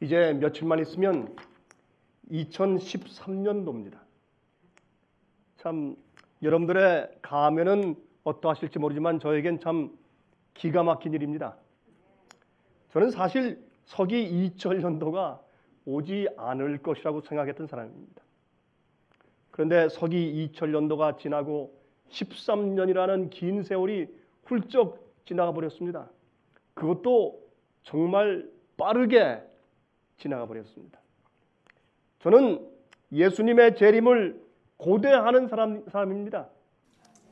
이제 며칠만 있으면 2013년도입니다. 참 여러분들의 감회는 어떠하실지 모르지만 저에겐 참 기가 막힌 일입니다. 저는 사실 서기 2000년도가 오지 않을 것이라고 생각했던 사람입니다. 그런데 서기 2000년도가 지나고 13년이라는 긴 세월이 훌쩍 지나가 버렸습니다. 그것도 정말 빠르게 지나가 버렸습니다. 저는 예수님의 재림을 고대하는 사람입니다.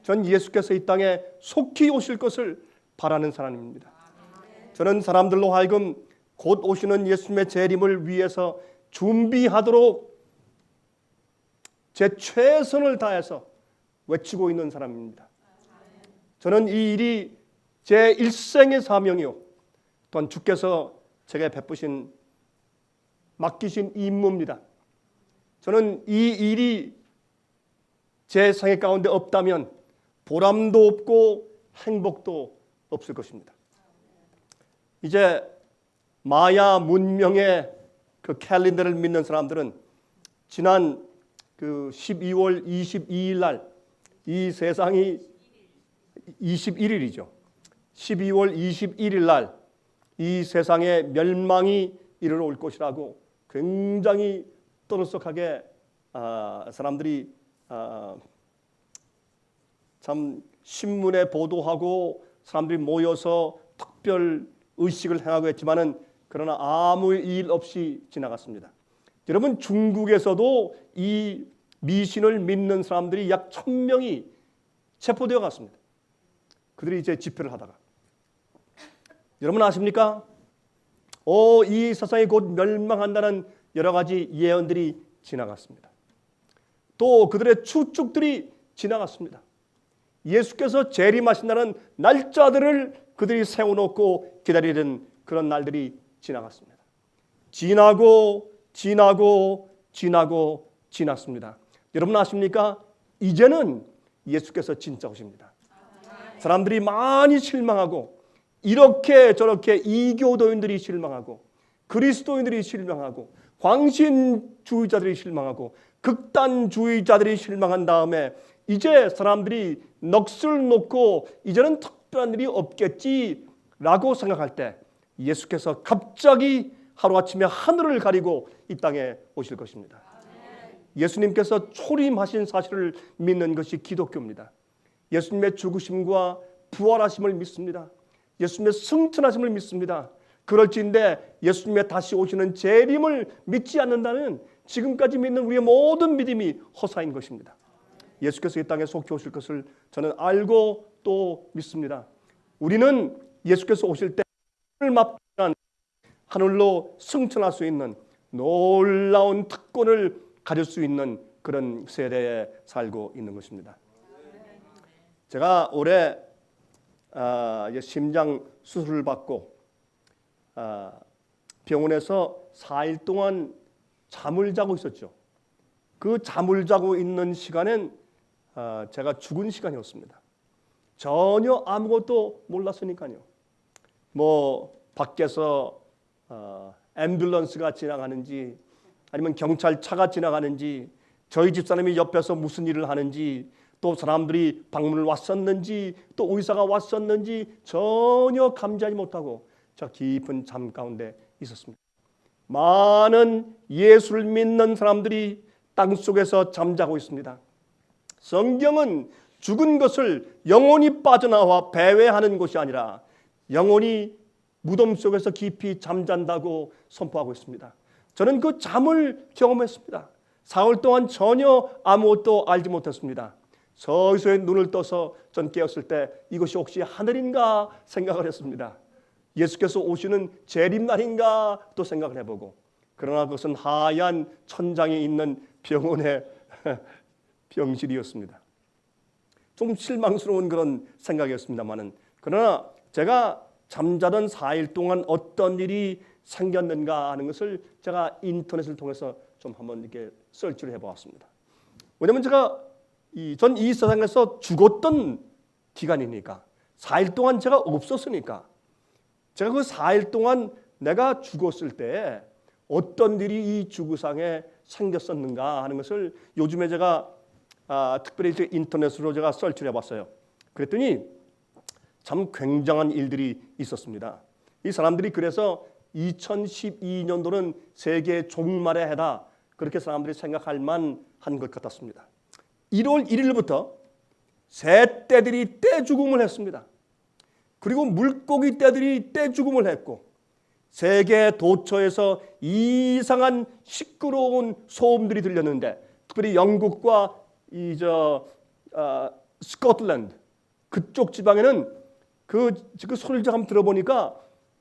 전 예수께서 이 땅에 속히 오실 것을 바라는 사람입니다. 저는 사람들로 하여금 곧 오시는 예수님의 재림을 위해서 준비하도록 제 최선을 다해서 외치고 있는 사람입니다. 저는 이 일이 제 일생의 사명이요, 또한 주께서 제게 베푸신 맡기신 임무입니다. 저는 이 일이 제 생애 가운데 없다면 보람도 없고 행복도 없을 것입니다. 이제 마야 문명의 그 캘린더를 믿는 사람들은 지난 그 12월 22일 날 이 세상이 21일이죠. 12월 21일 날 이 세상의 멸망이 이르러 올 것이라고 굉장히 떠들썩하게 사람들이 참 신문에 보도하고 사람들이 모여서 특별 의식을 행하고 했지만은 그러나 아무 일 없이 지나갔습니다. 여러분, 중국에서도 이 미신을 믿는 사람들이 약 1000명이 체포되어 갔습니다. 그들이 이제 집회를 하다가 여러분 아십니까? 이 세상이 곧 멸망한다는 여러 가지 예언들이 지나갔습니다. 또 그들의 추측들이 지나갔습니다. 예수께서 재림하신다는 날짜들을 그들이 세워놓고 기다리는 그런 날들이 지나갔습니다. 지나고 지났습니다. 여러분 아십니까? 이제는 예수께서 진짜 오십니다. 사람들이 많이 실망하고 이렇게 저렇게 이교도인들이 실망하고 그리스도인들이 실망하고 광신주의자들이 실망하고 극단주의자들이 실망한 다음에 이제 사람들이 넋을 놓고 이제는 특별한 일이 없겠지라고 생각할 때 예수께서 갑자기 하루아침에 하늘을 가리고 이 땅에 오실 것입니다. 예수님께서 초림하신 사실을 믿는 것이 기독교입니다. 예수님의 죽으심과 부활하심을 믿습니다. 예수님의 승천하심을 믿습니다. 그럴지인데 예수님의 다시 오시는 재림을 믿지 않는다면 지금까지 믿는 우리의 모든 믿음이 허사인 것입니다. 예수께서 이 땅에 속히 오실 것을 저는 알고 또 믿습니다. 우리는 예수께서 오실 때 하늘로 승천할 수 있는 놀라운 특권을 가질 수 있는 그런 세대에 살고 있는 것입니다. 제가 올해 심장 수술을 받고 병원에서 4일 동안 잠을 자고 있었죠. 그 잠을 자고 있는 시간엔 제가 죽은 시간이었습니다. 전혀 아무것도 몰랐으니까요. 뭐 밖에서 앰뷸런스가 지나가는지 아니면 경찰차가 지나가는지 저희 집사람이 옆에서 무슨 일을 하는지 또 사람들이 방문을 왔었는지 또 의사가 왔었는지 전혀 감지하지 못하고 저 깊은 잠 가운데 있었습니다. 많은 예수를 믿는 사람들이 땅속에서 잠자고 있습니다. 성경은 죽은 것을 영혼이 빠져나와 배회하는 것이 아니라 영혼이 무덤 속에서 깊이 잠잔다고 선포하고 있습니다. 저는 그 잠을 경험했습니다. 사흘 동안 전혀 아무것도 알지 못했습니다. 서서히 눈을 떠서 전 깨었을 때 이것이 혹시 하늘인가 생각을 했습니다. 예수께서 오시는 재림날인가 또 생각을 해보고, 그러나 그것은 하얀 천장에 있는 병원의 병실이었습니다. 좀 실망스러운 그런 생각이었습니다만은, 그러나 제가 잠자던 4일 동안 어떤 일이 생겼는가 하는 것을 제가 인터넷을 통해서 좀 한번 이렇게 설치를 해보았습니다. 왜냐하면 제가 전 이 세상에서 죽었던 기간이니까 4일 동안 제가 없었으니까 제가 그 4일 동안 내가 죽었을 때 어떤 일이 이 지구상에 생겼었는가 하는 것을 요즘에 제가 특별히 인터넷으로 제가 설치를 해봤어요. 그랬더니 참 굉장한 일들이 있었습니다. 이 사람들이 그래서 2012년도는 세계 종말의 해다, 그렇게 사람들이 생각할 만한 것 같았습니다. 1월 1일부터 새떼들이 떼죽음을 했습니다. 그리고 물고기 떼들이 떼죽음을 했고, 세계 도처에서 이상한 시끄러운 소음들이 들렸는데, 특별히 영국과 스코틀랜드 그쪽 지방에는 그 소리를 한번 들어보니까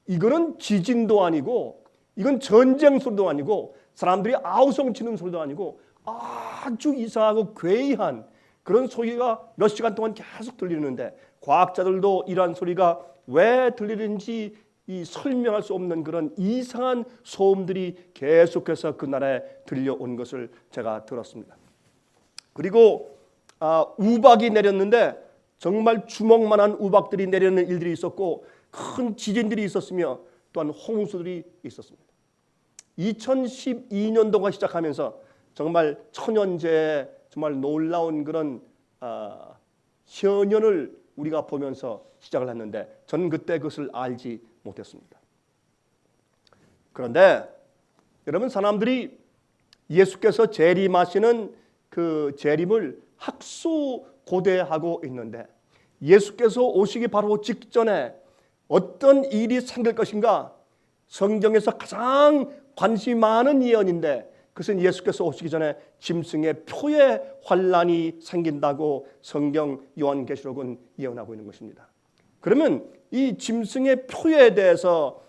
이거는 지진도 아니고, 이건 전쟁 소리도 아니고, 사람들이 아우성 치는 소리도 아니고, 아주 이상하고 괴이한 그런 소리가 몇 시간 동안 계속 들리는데, 과학자들도 이러한 소리가 왜 들리는지 설명할 수 없는 그런 이상한 소음들이 계속해서 그 나라에 들려온 것을 제가 들었습니다. 그리고 우박이 내렸는데 정말 주먹만한 우박들이 내리는 일들이 있었고, 큰 지진들이 있었으며 또한 홍수들이 있었습니다. 2012년도가 시작하면서 정말 천연재해, 정말 놀라운 그런 현현을 우리가 보면서 시작을 했는데, 저는 그때 그것을 알지 못했습니다. 그런데 여러분, 사람들이 예수께서 재림하시는 그 재림을 학수고대하고 있는데, 예수께서 오시기 바로 직전에 어떤 일이 생길 것인가, 성경에서 가장 관심이 많은 예언인데, 그것은 예수께서 오시기 전에 짐승의 표에 환란이 생긴다고 성경 요한계시록은 예언하고 있는 것입니다. 그러면 이 짐승의 표에 대해서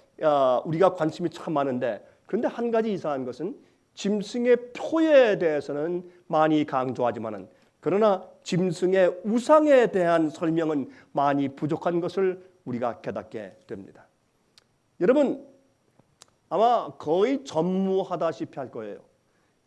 우리가 관심이 참 많은데, 그런데 한 가지 이상한 것은 짐승의 표에 대해서는 많이 강조하지만은, 그러나 짐승의 우상에 대한 설명은 많이 부족한 것을 우리가 깨닫게 됩니다. 여러분, 아마 거의 전무하다시피 할 거예요.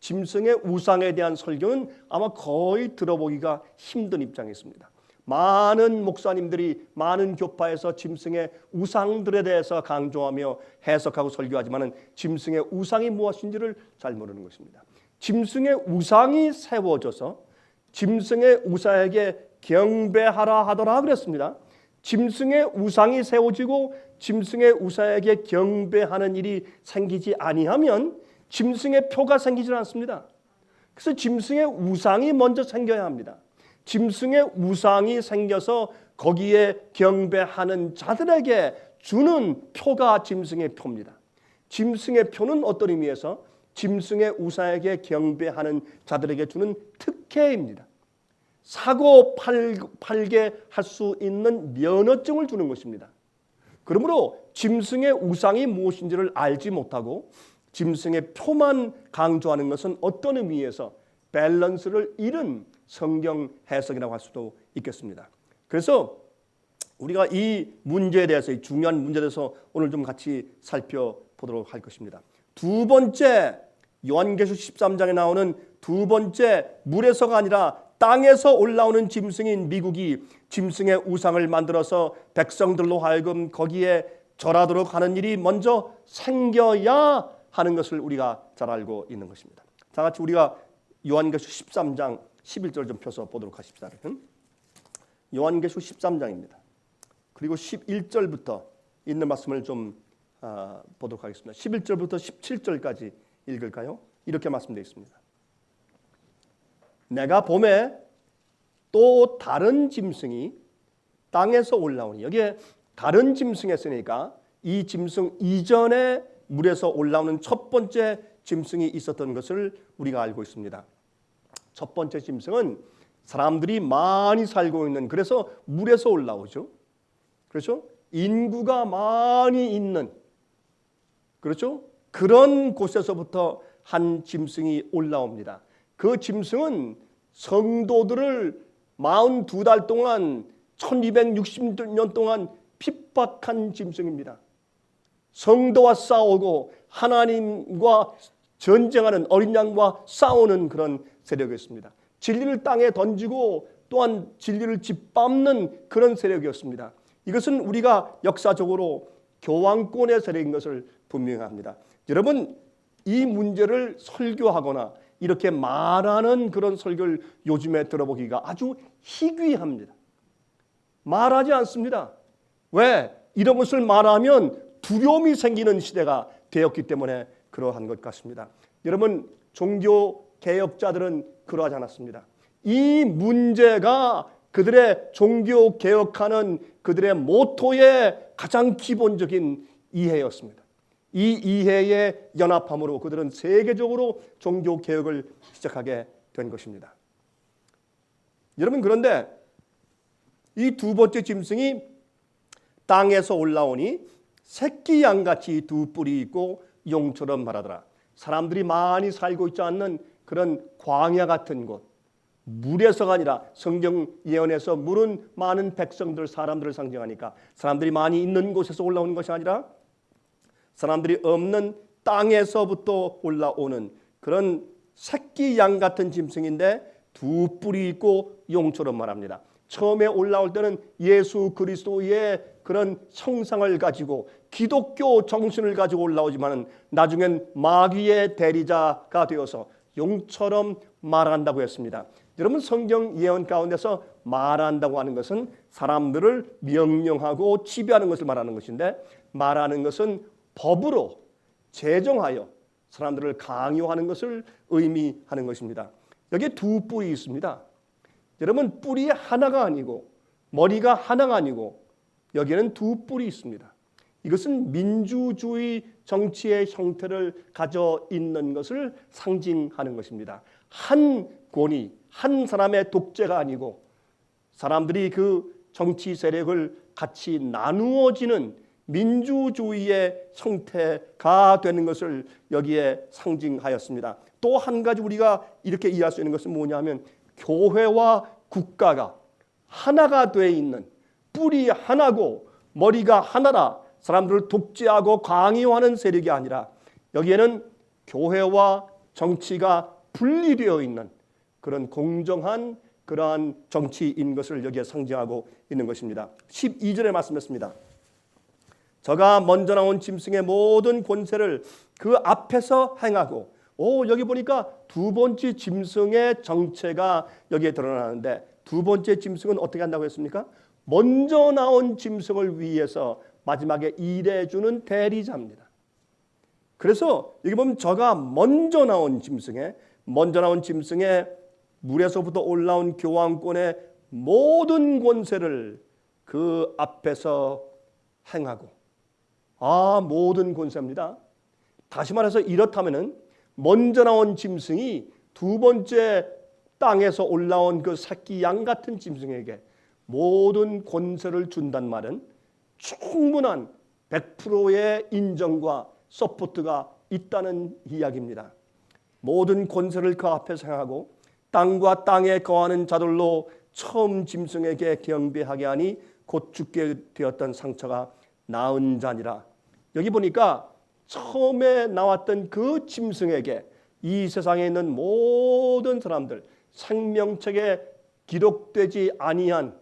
짐승의 우상에 대한 설교는 아마 거의 들어보기가 힘든 입장에 있습니다. 많은 목사님들이 많은 교파에서 짐승의 우상들에 대해서 강조하며 해석하고 설교하지만 짐승의 우상이 무엇인지를 잘 모르는 것입니다. 짐승의 우상이 세워져서 짐승의 우상에게 경배하라 하더라 그랬습니다. 짐승의 우상이 세워지고 짐승의 우상에게 경배하는 일이 생기지 아니하면 짐승의 표가 생기지 않습니다. 그래서 짐승의 우상이 먼저 생겨야 합니다. 짐승의 우상이 생겨서 거기에 경배하는 자들에게 주는 표가 짐승의 표입니다. 짐승의 표는 어떤 의미에서 짐승의 우상에게 경배하는 자들에게 주는 특혜입니다. 사고 팔게 할 수 있는 면허증을 주는 것입니다. 그러므로 짐승의 우상이 무엇인지를 알지 못하고 짐승의 표만 강조하는 것은 어떤 의미에서 밸런스를 잃은 성경 해석이라고 할 수도 있겠습니다. 그래서 우리가 이 문제에 대해서, 이 중요한 문제에 대해서 오늘 좀 같이 살펴보도록 할 것입니다. 두 번째, 요한계시록 13장에 나오는 두 번째, 물에서가 아니라 땅에서 올라오는 짐승인 미국이 짐승의 우상을 만들어서 백성들로 하여금 거기에 절하도록 하는 일이 먼저 생겨야 하는 것을 우리가 잘 알고 있는 것입니다. 다 같이 우리가 요한계시록 13장 11절 좀 펴서 보도록 하십시다. 요한계시록 13장입니다. 그리고 11절부터 있는 말씀을 좀 보도록 하겠습니다. 11절부터 17절까지 읽을까요? 이렇게 말씀되어 있습니다. 내가 봄에 또 다른 짐승이 땅에서 올라오니, 여기에 다른 짐승 했으니까 이 짐승 이전에 물에서 올라오는 첫 번째 짐승이 있었던 것을 우리가 알고 있습니다. 첫 번째 짐승은 사람들이 많이 살고 있는, 그래서 물에서 올라오죠. 그렇죠? 인구가 많이 있는, 그렇죠? 그런 곳에서부터 한 짐승이 올라옵니다. 그 짐승은 성도들을 42달 동안 1260년 동안 핍박한 짐승입니다. 성도와 싸우고 하나님과 전쟁하는, 어린 양과 싸우는 그런 세력이었습니다. 진리를 땅에 던지고 또한 진리를 짓밟는 그런 세력이었습니다. 이것은 우리가 역사적으로 교황권의 세력인 것을 분명합니다. 여러분, 이 문제를 설교하거나 이렇게 말하는 그런 설교를 요즘에 들어보기가 아주 희귀합니다. 말하지 않습니다. 왜? 이런 것을 말하면 두려움이 생기는 시대가 되었기 때문에 그러한 것 같습니다. 여러분, 종교 개혁자들은 그러하지 않았습니다. 이 문제가 그들의 종교 개혁하는 그들의 모토의 가장 기본적인 이해였습니다. 이 이해에 연합함으로 그들은 세계적으로 종교 개혁을 시작하게 된 것입니다. 여러분, 그런데 이 두 번째 짐승이 땅에서 올라오니 새끼 양같이 두 뿔이 있고 용처럼 말하더라. 사람들이 많이 살고 있지 않는 그런 광야 같은 곳, 물에서가 아니라 성경 예언에서 물은 많은 백성들, 사람들을 상징하니까 사람들이 많이 있는 곳에서 올라오는 것이 아니라 사람들이 없는 땅에서부터 올라오는 그런 새끼 양 같은 짐승인데 두 뿔이 있고 용처럼 말합니다. 처음에 올라올 때는 예수 그리스도의 그런 형상을 가지고 기독교 정신을 가지고 올라오지만 나중엔 마귀의 대리자가 되어서 용처럼 말한다고 했습니다. 여러분, 성경 예언 가운데서 말한다고 하는 것은 사람들을 명령하고 지배하는 것을 말하는 것인데, 말하는 것은 법으로 제정하여 사람들을 강요하는 것을 의미하는 것입니다. 여기에 두 뿔이 있습니다. 여러분, 뿔이 하나가 아니고 머리가 하나가 아니고 여기에는 두 뿔이 있습니다. 이것은 민주주의 정치의 형태를 가져 있는 것을 상징하는 것입니다. 한 권위, 한 사람의 독재가 아니고 사람들이 그 정치 세력을 같이 나누어지는 민주주의의 형태가 되는 것을 여기에 상징하였습니다. 또 한 가지 우리가 이렇게 이해할 수 있는 것은 뭐냐면 교회와 국가가 하나가 되어 있는, 뿔이 하나고 머리가 하나라 사람들을 독재하고 강요하는 세력이 아니라 여기에는 교회와 정치가 분리되어 있는 그런 공정한 그러한 정치인 것을 여기에 상징하고 있는 것입니다. 12절에 말씀했습니다. 저가 먼저 나온 짐승의 모든 권세를 그 앞에서 행하고, 여기 보니까 두 번째 짐승의 정체가 여기에 드러나는데, 두 번째 짐승은 어떻게 한다고 했습니까? 먼저 나온 짐승을 위해서 마지막에 일해주는 대리자입니다. 그래서 여기 보면 저가 먼저 나온 짐승의 물에서부터 올라온 교황권의 모든 권세를 그 앞에서 행하고, 모든 권세입니다. 다시 말해서 이렇다면은 먼저 나온 짐승이 두 번째 땅에서 올라온 그 새끼 양 같은 짐승에게 모든 권세를 준단 말은 충분한 100%의 인정과 서포트가 있다는 이야기입니다. 모든 권세를 그 앞에서 행하고 땅과 땅에 거하는 자들로 처음 짐승에게 경배하게 하니 곧 죽게 되었던 상처가 나은 자니라. 여기 보니까 처음에 나왔던 그 짐승에게 이 세상에 있는 모든 사람들, 생명책에 기록되지 아니한,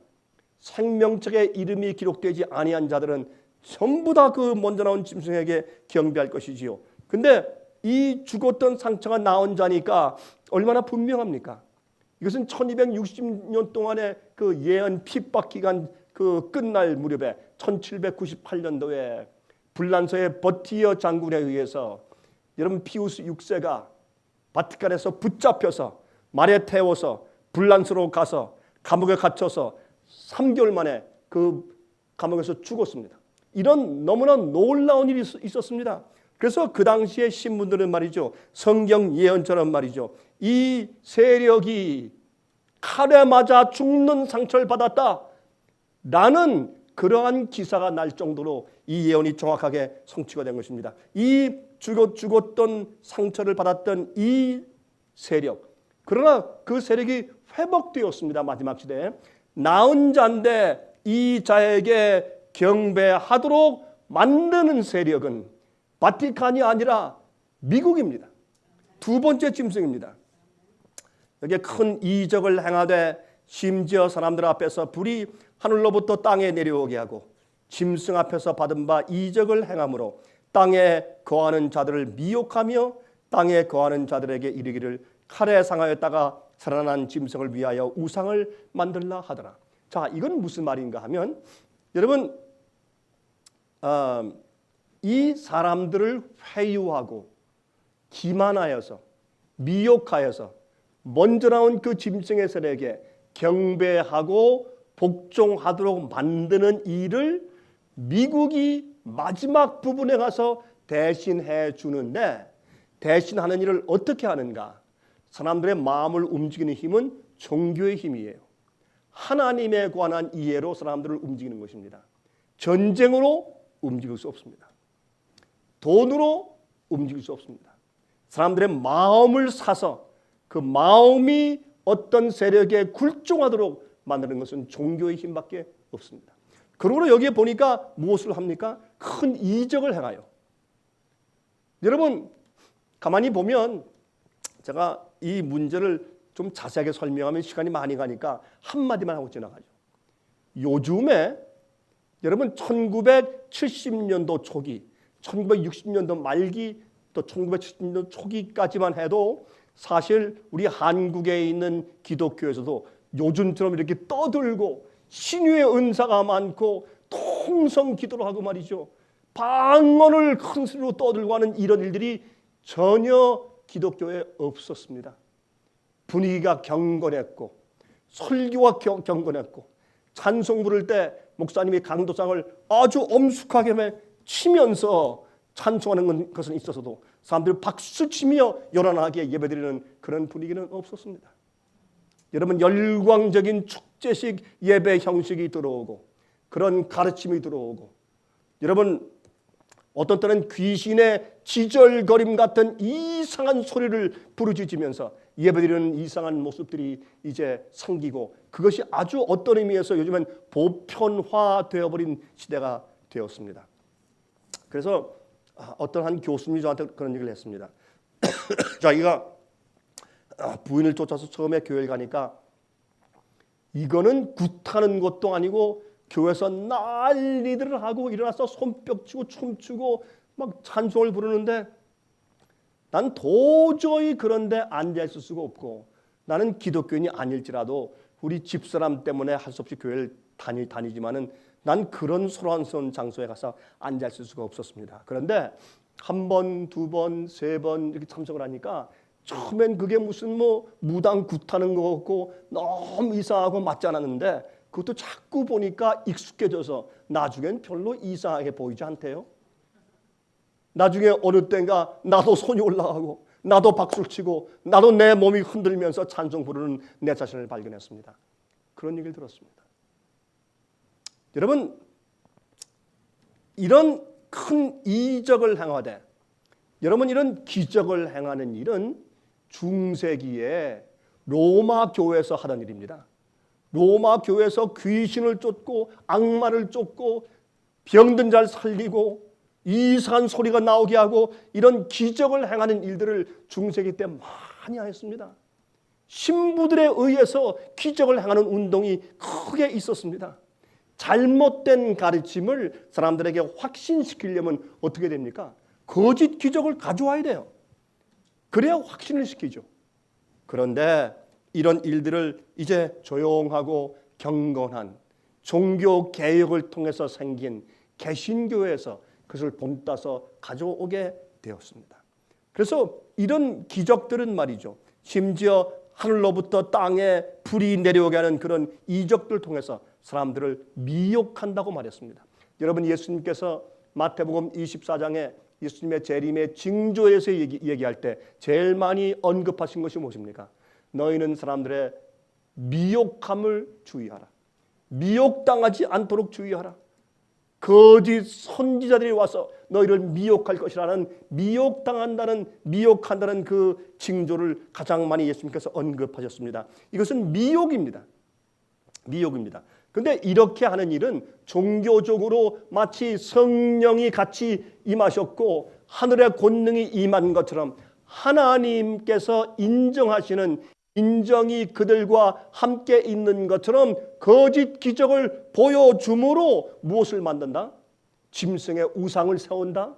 생명책에 이름이 기록되지 아니한 자들은 전부 다 그 먼저 나온 짐승에게 경배할 것이지요. 근데 이 죽었던 상처가 나은 자니까 얼마나 분명합니까? 이것은 1260년 동안의 그 예언 핍박 기간 그 끝날 무렵에 1798년도에 불란서의 버티어 장군에 의해서 여러분 피우스 6세가 바티칸에서 붙잡혀서 말에 태워서 불란서로 가서 감옥에 갇혀서 3개월 만에 그 감옥에서 죽었습니다. 이런 너무나 놀라운 일이 있었습니다. 그래서 그 당시에 신분들은 말이죠, 성경 예언처럼 말이죠, 이 세력이 칼에 맞아 죽는 상처를 받았다 라는 그러한 기사가 날 정도로 이 예언이 정확하게 성취가 된 것입니다. 이 죽었던 상처를 받았던 이 세력, 그러나 그 세력이 회복되었습니다. 마지막 시대에 나은 자인데 이 자에게 경배하도록 만드는 세력은 바티칸이 아니라 미국입니다. 두 번째 짐승입니다. 여기에 큰 이적을 행하되 심지어 사람들 앞에서 불이 하늘로부터 땅에 내려오게 하고 짐승 앞에서 받은 바 이적을 행함으로 땅에 거하는 자들을 미혹하며 땅에 거하는 자들에게 이르기를 칼에 상하였다가 살아난 짐승을 위하여 우상을 만들라 하더라. 자, 이건 무슨 말인가 하면 여러분 이 사람들을 회유하고 기만하여서 미혹하여서 먼저 나온 그 짐승의 세력에 경배하고 복종하도록 만드는 일을 미국이 마지막 부분에 가서 대신해 주는데, 대신하는 일을 어떻게 하는가? 사람들의 마음을 움직이는 힘은 종교의 힘이에요. 하나님에 관한 이해로 사람들을 움직이는 것입니다. 전쟁으로 움직일 수 없습니다. 돈으로 움직일 수 없습니다. 사람들의 마음을 사서 그 마음이 어떤 세력에 굴종하도록 만드는 것은 종교의 힘밖에 없습니다. 그러므로 여기에 보니까 무엇을 합니까? 큰 이적을 행하여. 여러분 가만히 보면 제가 이 문제를 좀 자세하게 설명하면 시간이 많이 가니까 한마디만 하고 지나가죠. 요즘에 여러분 1970년도 초기, 1960년도 말기 또 1970년도 초기까지만 해도 사실 우리 한국에 있는 기독교에서도 요즘처럼 이렇게 떠들고 신유의 은사가 많고 통성 기도를 하고 말이죠. 방언을 큰 소리로 떠들고 하는 이런 일들이 전혀 기독교에 없었습니다. 분위기가 경건했고 설교가 경건했고 찬송 부를 때 목사님이 강도상을 아주 엄숙하게 치면서 찬송하는 것은 있어서도 사람들이 박수치며 요란하게 예배드리는 그런 분위기는 없었습니다. 여러분 열광적인 축제식 예배 형식이 들어오고 그런 가르침이 들어오고 여러분 어떤 때는 귀신의 지절거림 같은 이상한 소리를 부르짖으면서 예배드리는 이상한 모습들이 이제 생기고 그것이 아주 어떤 의미에서 요즘엔 보편화되어버린 시대가 되었습니다. 그래서 어떤 한 교수님이 저한테 그런 얘기를 했습니다. 자기가 부인을 쫓아서 처음에 교회를 가니까 이거는 굿하는 것도 아니고 교회에서 난리들을 하고 일어나서 손뼉 치고 춤추고 막 찬송을 부르는데 난 도저히 그런데 앉아있을 수가 없고 나는 기독교인이 아닐지라도 우리 집사람 때문에 할 수 없이 교회를 다니지만은 난 그런 소란스러운 장소에 가서 앉아있을 수가 없었습니다. 그런데 한 번, 두 번, 세 번 이렇게 참석을 하니까 처음엔 그게 무슨 무당 굿하는 것 같고 너무 이상하고 맞지 않았는데 그것도 자꾸 보니까 익숙해져서 나중엔 별로 이상하게 보이지 않대요. 나중에 어느 때인가 나도 손이 올라가고 나도 박수를 치고 나도 내 몸이 흔들면서 찬송 부르는 내 자신을 발견했습니다. 그런 얘기를 들었습니다. 여러분 이런 큰 이적을 행하되 여러분 이런 기적을 행하는 일은 중세기에 로마 교회에서 하던 일입니다. 로마 교회에서 귀신을 쫓고 악마를 쫓고 병든 자를 살리고 이상한 소리가 나오게 하고 이런 기적을 행하는 일들을 중세기 때 많이 하였습니다. 신부들에 의해서 기적을 행하는 운동이 크게 있었습니다. 잘못된 가르침을 사람들에게 확신시키려면 어떻게 됩니까? 거짓 기적을 가져와야 돼요. 그래야 확신을 시키죠. 그런데 이런 일들을 이제 조용하고 경건한 종교 개혁을 통해서 생긴 개신교에서 그것을 본따서 가져오게 되었습니다. 그래서 이런 기적들은 말이죠. 심지어 하늘로부터 땅에 불이 내려오게 하는 그런 이적들을 통해서 사람들을 미혹한다고 말했습니다. 여러분 예수님께서 마태복음 24장에 예수님의 재림의 징조에서 얘기할 때 제일 많이 언급하신 것이 무엇입니까? 너희는 사람들의 미혹함을 주의하라. 미혹당하지 않도록 주의하라. 거짓 선지자들이 와서 너희를 미혹할 것이라는 미혹한다는 그 징조를 가장 많이 예수님께서 언급하셨습니다. 이것은 미혹입니다. 그런데 이렇게 하는 일은 종교적으로 마치 성령이 같이 임하셨고 하늘의 권능이 임한 것처럼 하나님께서 인정하시는 인정이 그들과 함께 있는 것처럼 거짓 기적을 보여줌으로 무엇을 만든다? 짐승의 우상을 세운다.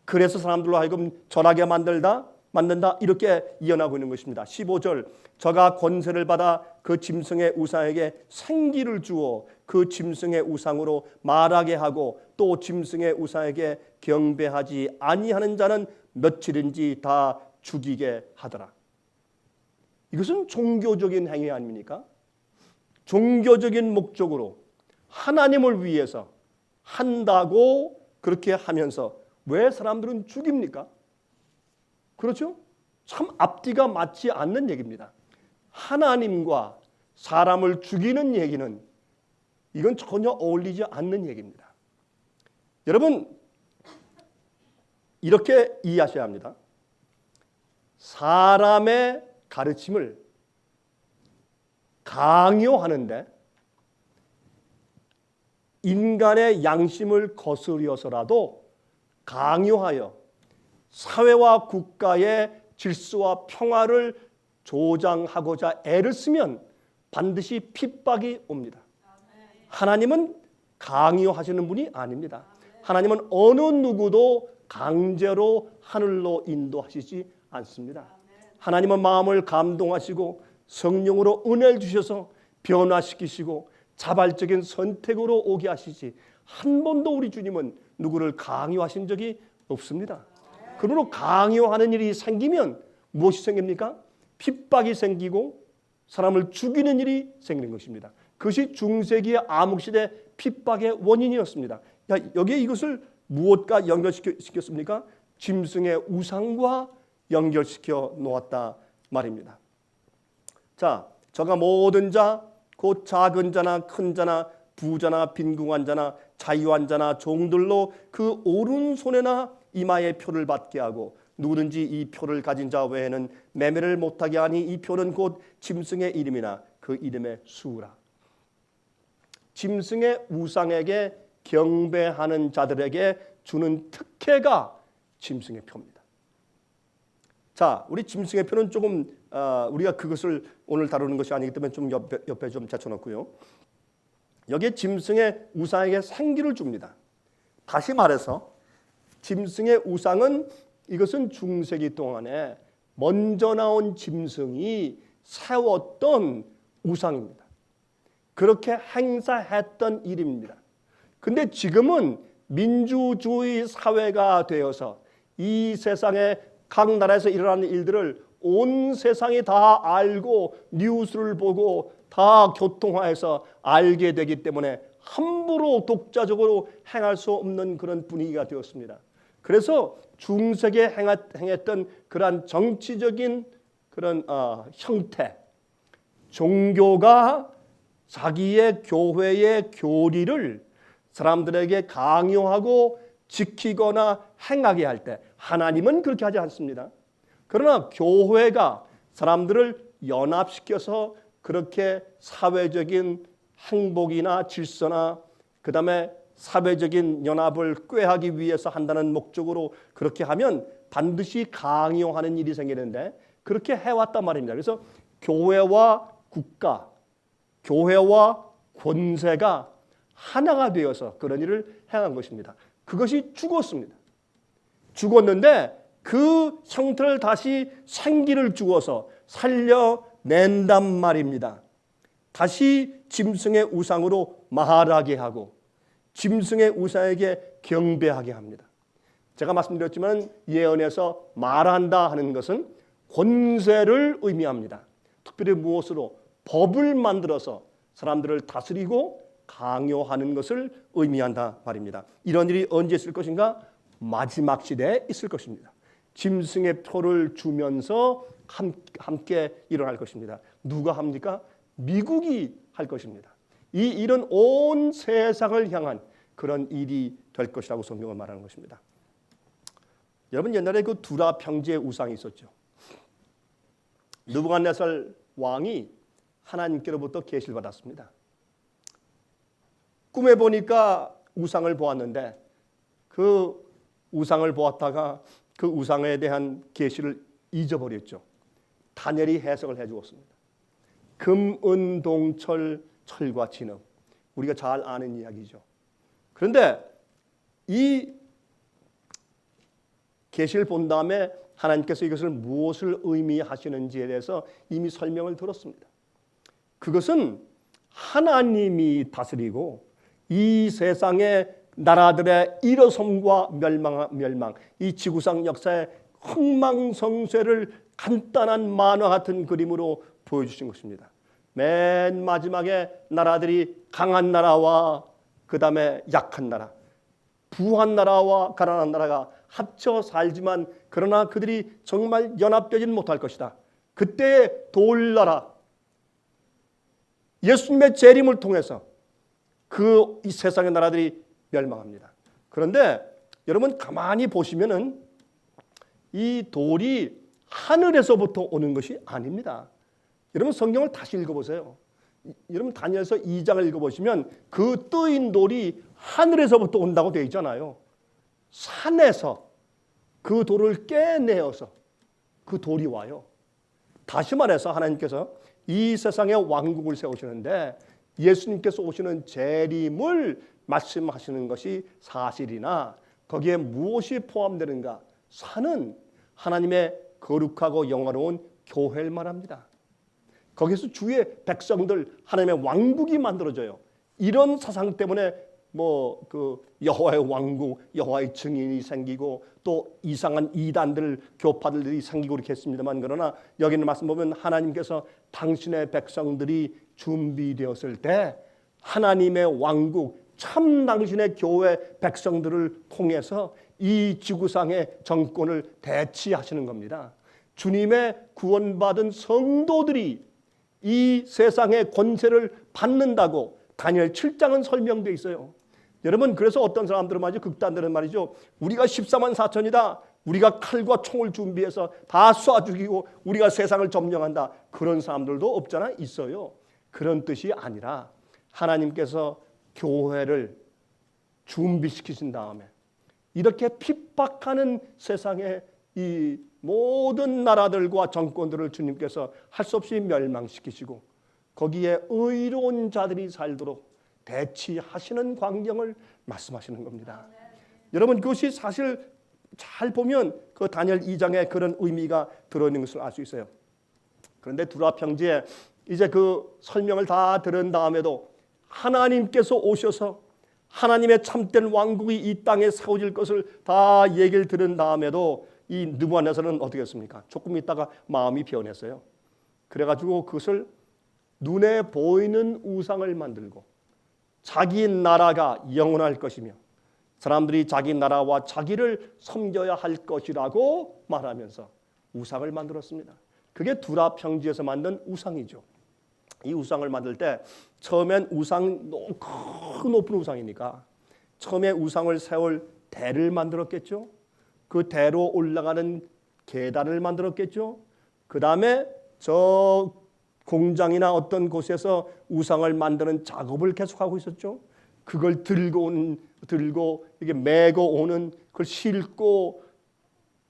그래서 사람들로 하여금 전하게 만들다. 만든다 이렇게 예언하고 있는 것입니다. 15절 저가 권세를 받아 그 짐승의 우상에게 생기를 주어 그 짐승의 우상으로 말하게 하고 또 짐승의 우상에게 경배하지 아니하는 자는 며칠인지 다 죽이게 하더라. 이것은 종교적인 행위 아닙니까? 종교적인 목적으로 하나님을 위해서 한다고 그렇게 하면서 왜 사람들은 죽입니까? 그렇죠? 참 앞뒤가 맞지 않는 얘기입니다. 하나님과 사람을 죽이는 얘기는 이건 전혀 어울리지 않는 얘기입니다. 여러분 이렇게 이해하셔야 합니다. 사람의 가르침을 강요하는데 인간의 양심을 거스려서라도 강요하여 사회와 국가의 질서와 평화를 조장하고자 애를 쓰면 반드시 핍박이 옵니다. 하나님은 강요하시는 분이 아닙니다. 하나님은 어느 누구도 강제로 하늘로 인도하시지 않습니다. 하나님은 마음을 감동하시고 성령으로 은혜를 주셔서 변화시키시고 자발적인 선택으로 오게 하시지 한 번도 우리 주님은 누구를 강요하신 적이 없습니다. 그러므로 강요하는 일이 생기면 무엇이 생깁니까? 핍박이 생기고 사람을 죽이는 일이 생기는 것입니다. 그것이 중세기의 암흑시대 핍박의 원인이었습니다. 여기에 이것을 무엇과 연결시켰습니까? 짐승의 우상과 연결시켜 놓았다 말입니다. 자, 저가 모든 자, 곧 작은 자나 큰 자나 부자나 빈궁한 자나 자유한 자나 종들로 그 오른손에나 이마에 표를 받게 하고 누구든지 이 표를 가진 자 외에는 매매를 못하게 하니 이 표는 곧 짐승의 이름이나 그 이름의 수라. 짐승의 우상에게 경배하는 자들에게 주는 특혜가 짐승의 표입니다. 자, 우리 짐승의 표는 조금 우리가 그것을 오늘 다루는 것이 아니기 때문에 좀 옆에 좀 제쳐놓고요. 여기에 짐승의 우상에게 생기를 줍니다. 다시 말해서 짐승의 우상은 이것은 중세기 동안에 먼저 나온 짐승이 세웠던 우상입니다. 그렇게 행사했던 일입니다. 근데 지금은 민주주의 사회가 되어서 이 세상에 각 나라에서 일어나는 일들을 온 세상이 다 알고 뉴스를 보고 다 교통화해서 알게 되기 때문에 함부로 독자적으로 행할 수 없는 그런 분위기가 되었습니다. 그래서 중세기에 행했던 그러한 정치적인 그런 형태, 종교가 자기의 교회의 교리를 사람들에게 강요하고 지키거나 행하게 할 때 하나님은 그렇게 하지 않습니다. 그러나 교회가 사람들을 연합시켜서 그렇게 사회적인 행복이나 질서나 그다음에 사회적인 연합을 꾀하기 위해서 한다는 목적으로 그렇게 하면 반드시 강요하는 일이 생기는데 그렇게 해왔단 말입니다. 그래서 교회와 국가, 교회와 권세가 하나가 되어서 그런 일을 행한 것입니다. 그것이 죽었습니다. 죽었는데 그 형태를 다시 생기를 주어서 살려낸단 말입니다. 다시 짐승의 우상으로 말하게 하고 짐승의 우상에게 경배하게 합니다. 제가 말씀드렸지만 예언에서 말한다 하는 것은 권세를 의미합니다. 특별히 무엇으로? 법을 만들어서 사람들을 다스리고 강요하는 것을 의미한다 말입니다. 이런 일이 언제 있을 것인가? 마지막 시대에 있을 것입니다. 짐승의 표를 주면서 함께 일어날 것입니다. 누가 합니까? 미국이 할 것입니다. 이 일은 온 세상을 향한 그런 일이 될 것이라고 성경은 말하는 것입니다. 여러분 옛날에 그 두라 평지의 우상이 있었죠. 느부갓네살 왕이 하나님께로부터 계시를 받았습니다. 꿈에 보니까 우상을 보았는데 그 우상을 보았다가 그 우상에 대한 계시를 잊어버렸죠. 다니엘이 해석을 해주었습니다. 금, 은, 동, 철, 철과 진흙. 우리가 잘 아는 이야기죠. 그런데 이 계시를 본 다음에 하나님께서 이것을 무엇을 의미하시는지에 대해서 이미 설명을 들었습니다. 그것은 하나님이 다스리고 이 세상의 나라들의 일어섬과 멸망, 이 지구상 역사의 흥망성쇠를 간단한 만화 같은 그림으로 보여주신 것입니다. 맨 마지막에 나라들이 강한 나라와 그 다음에 약한 나라, 부한 나라와 가난한 나라가 합쳐 살지만 그러나 그들이 정말 연합되지는 못할 것이다. 그때의 돌나라, 예수님의 재림을 통해서 이 세상의 나라들이 멸망합니다. 그런데 여러분 가만히 보시면은 이 돌이 하늘에서부터 오는 것이 아닙니다. 여러분 성경을 다시 읽어보세요. 여러분 다니엘서 2장을 읽어보시면 그 뜨인 돌이 하늘에서부터 온다고 되어 있잖아요. 산에서 그 돌을 깨내어서 그 돌이 와요. 다시 말해서 하나님께서 이 세상에 왕국을 세우시는데 예수님께서 오시는 재림을 말씀하시는 것이 사실이나 거기에 무엇이 포함되는가? 산은 하나님의 거룩하고 영화로운 교회를 말합니다. 거기서 주의 백성들, 하나님의 왕국이 만들어져요. 이런 사상 때문에 여호와의 왕국, 여호와의 증인이 생기고 또 이상한 이단들, 교파들이 생기고 그렇겠습니다만, 그러나 여기는 말씀 보면 하나님께서 당신의 백성들이 준비되었을 때 하나님의 왕국, 참 당신의 교회 백성들을 통해서 이 지구상의 정권을 대치하시는 겁니다. 주님의 구원받은 성도들이 이 세상의 권세를 받는다고 다니엘 7장은 설명되어 있어요. 여러분, 그래서 어떤 사람들은 말이죠, 극단들은 말이죠, 우리가 14만 4천이다, 우리가 칼과 총을 준비해서 다 쏴 죽이고 우리가 세상을 점령한다, 그런 사람들도 없잖아, 있어요. 그런 뜻이 아니라 하나님께서 교회를 준비시키신 다음에 이렇게 핍박하는 세상에 이 모든 나라들과 정권들을 주님께서 할 수 없이 멸망시키시고 거기에 의로운 자들이 살도록 대치하시는 광경을 말씀하시는 겁니다. 여러분, 그것이 사실 잘 보면 그 다니엘 2장에 그런 의미가 들어있는 것을 알 수 있어요. 그런데 두라 평지에 이제 그 설명을 다 들은 다음에도 하나님께서 오셔서 하나님의 참된 왕국이 이 땅에 세워질 것을 다 얘기를 들은 다음에도 이 느부갓네살은 어떻게 했습니까? 조금 있다가 마음이 변했어요. 그래가지고 그것을 눈에 보이는 우상을 만들고 자기 나라가 영원할 것이며 사람들이 자기 나라와 자기를 섬겨야 할 것이라고 말하면서 우상을 만들었습니다. 그게 두라 평지에서 만든 우상이죠. 이 우상을 만들 때 처음엔 우상 큰 높은 우상이니까 처음에 우상을 세울 대를 만들었겠죠. 그 대로 올라가는 계단을 만들었겠죠. 그 다음에 저 공장이나 어떤 곳에서 우상을 만드는 작업을 계속하고 있었죠. 그걸 들고 이게 메고 오는, 그걸 싣고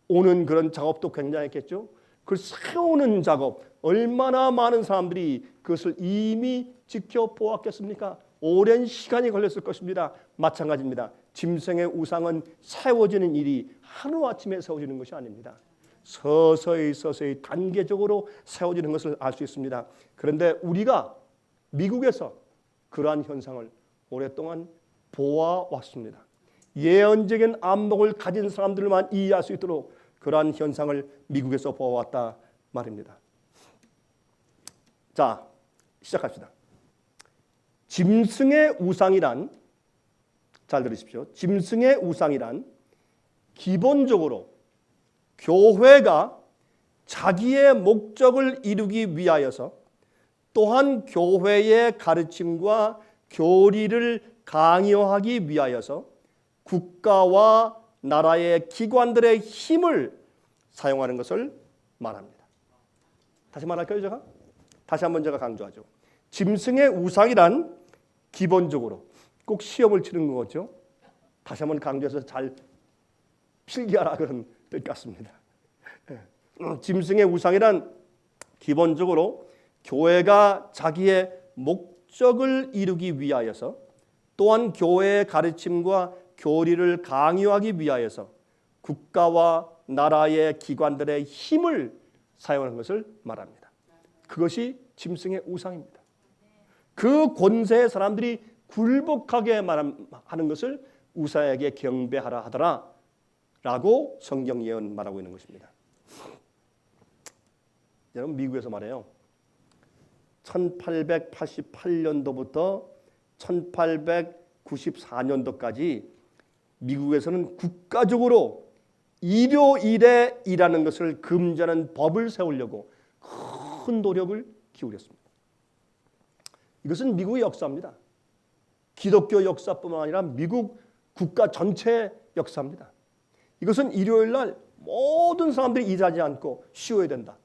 오는 그런 작업도 굉장했겠죠. 그걸 세우는 작업, 얼마나 많은 사람들이 그것을 이미 지켜보았겠습니까? 오랜 시간이 걸렸을 것입니다. 마찬가지입니다. 짐승의 우상은 세워지는 일이 하루아침에 세워지는 것이 아닙니다. 서서히 단계적으로 세워지는 것을 알 수 있습니다. 그런데 우리가 미국에서 그러한 현상을 오랫동안 보아왔습니다. 예언적인 안목을 가진 사람들만 이해할 수 있도록 그러한 현상을 미국에서 보아왔다 말입니다. 자, 시작합시다. 짐승의 우상이란, 잘 들으십시오. 짐승의 우상이란 기본적으로 교회가 자기의 목적을 이루기 위하여서 또한 교회의 가르침과 교리를 강요하기 위하여서 국가와 나라의 기관들의 힘을 사용하는 것을 말합니다. 다시 말할까요, 제가? 다시 한번 제가 강조하죠. 짐승의 우상이란 기본적으로 꼭 시험을 치는 거죠. 다시 한번 강조해서 잘 필기하라 그런 뜻 같습니다. 짐승의 우상이란 기본적으로 교회가 자기의 목적을 이루기 위하여서 또한 교회의 가르침과 교리를 강요하기 위하여서 국가와 나라의 기관들의 힘을 사용하는 것을 말합니다. 그것이 짐승의 우상입니다. 그 권세의 사람들이 굴복하게 하는 것을 우사에게 경배하라 하더라 라고 성경 예언 말하고 있는 것입니다. 여러분, 미국에서 말해요. 1888년도부터 1894년도까지 미국에서는 국가적으로 일요일에 일하는 것을 금지하는 법을 세우려고 큰 노력을 기울였습니다. 이것은 미국의 역사입니다. 기독교 역사뿐만 아니라 미국 국가 전체의 역사입니다. 이것은 일요일 날 모든 사람들이 일하지 않고 쉬어야 된다.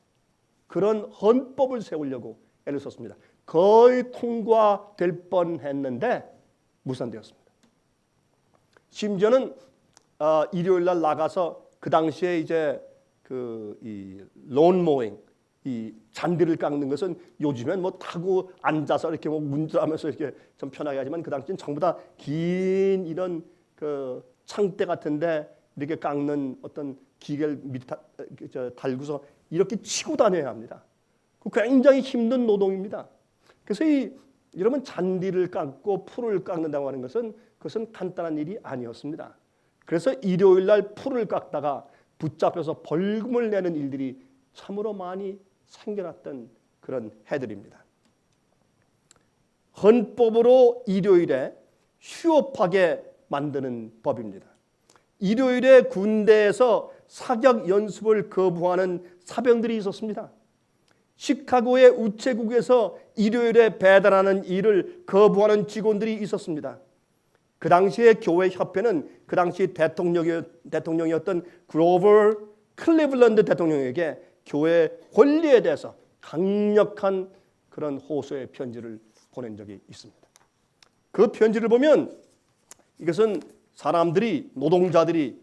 그런 헌법을 세우려고 애를 썼습니다. 거의 통과될 뻔했는데 무산되었습니다. 심지어는 일요일 날 나가서 그 당시에 이제 이 론모잉, 이 잔디를 깎는 것은 요즘엔 뭐 타고 앉아서 이렇게 뭐 운전하면서 이렇게 좀 편하게 하지만 그 당시엔 전부 다 긴 이런 그 창대 같은데 이렇게 깎는 어떤 기계를 밑에 달고서 이렇게 치고 다녀야 합니다. 굉장히 힘든 노동입니다. 그래서 여러분, 잔디를 깎고 풀을 깎는다고 하는 것은 그것은 간단한 일이 아니었습니다. 그래서 일요일 날 풀을 깎다가 붙잡혀서 벌금을 내는 일들이 참으로 많이 생겨났던 그런 해들입니다. 헌법으로 일요일에 휴업하게 만드는 법입니다. 일요일에 군대에서 사격 연습을 거부하는 사병들이 있었습니다. 시카고의 우체국에서 일요일에 배달하는 일을 거부하는 직원들이 있었습니다. 그 당시에 교회 협회는 그 당시 대통령이었던 그로버 클리블랜드 대통령에게 교회 권리에 대해서 강력한 그런 호소의 편지를 보낸 적이 있습니다. 그 편지를 보면 이것은 사람들이, 노동자들이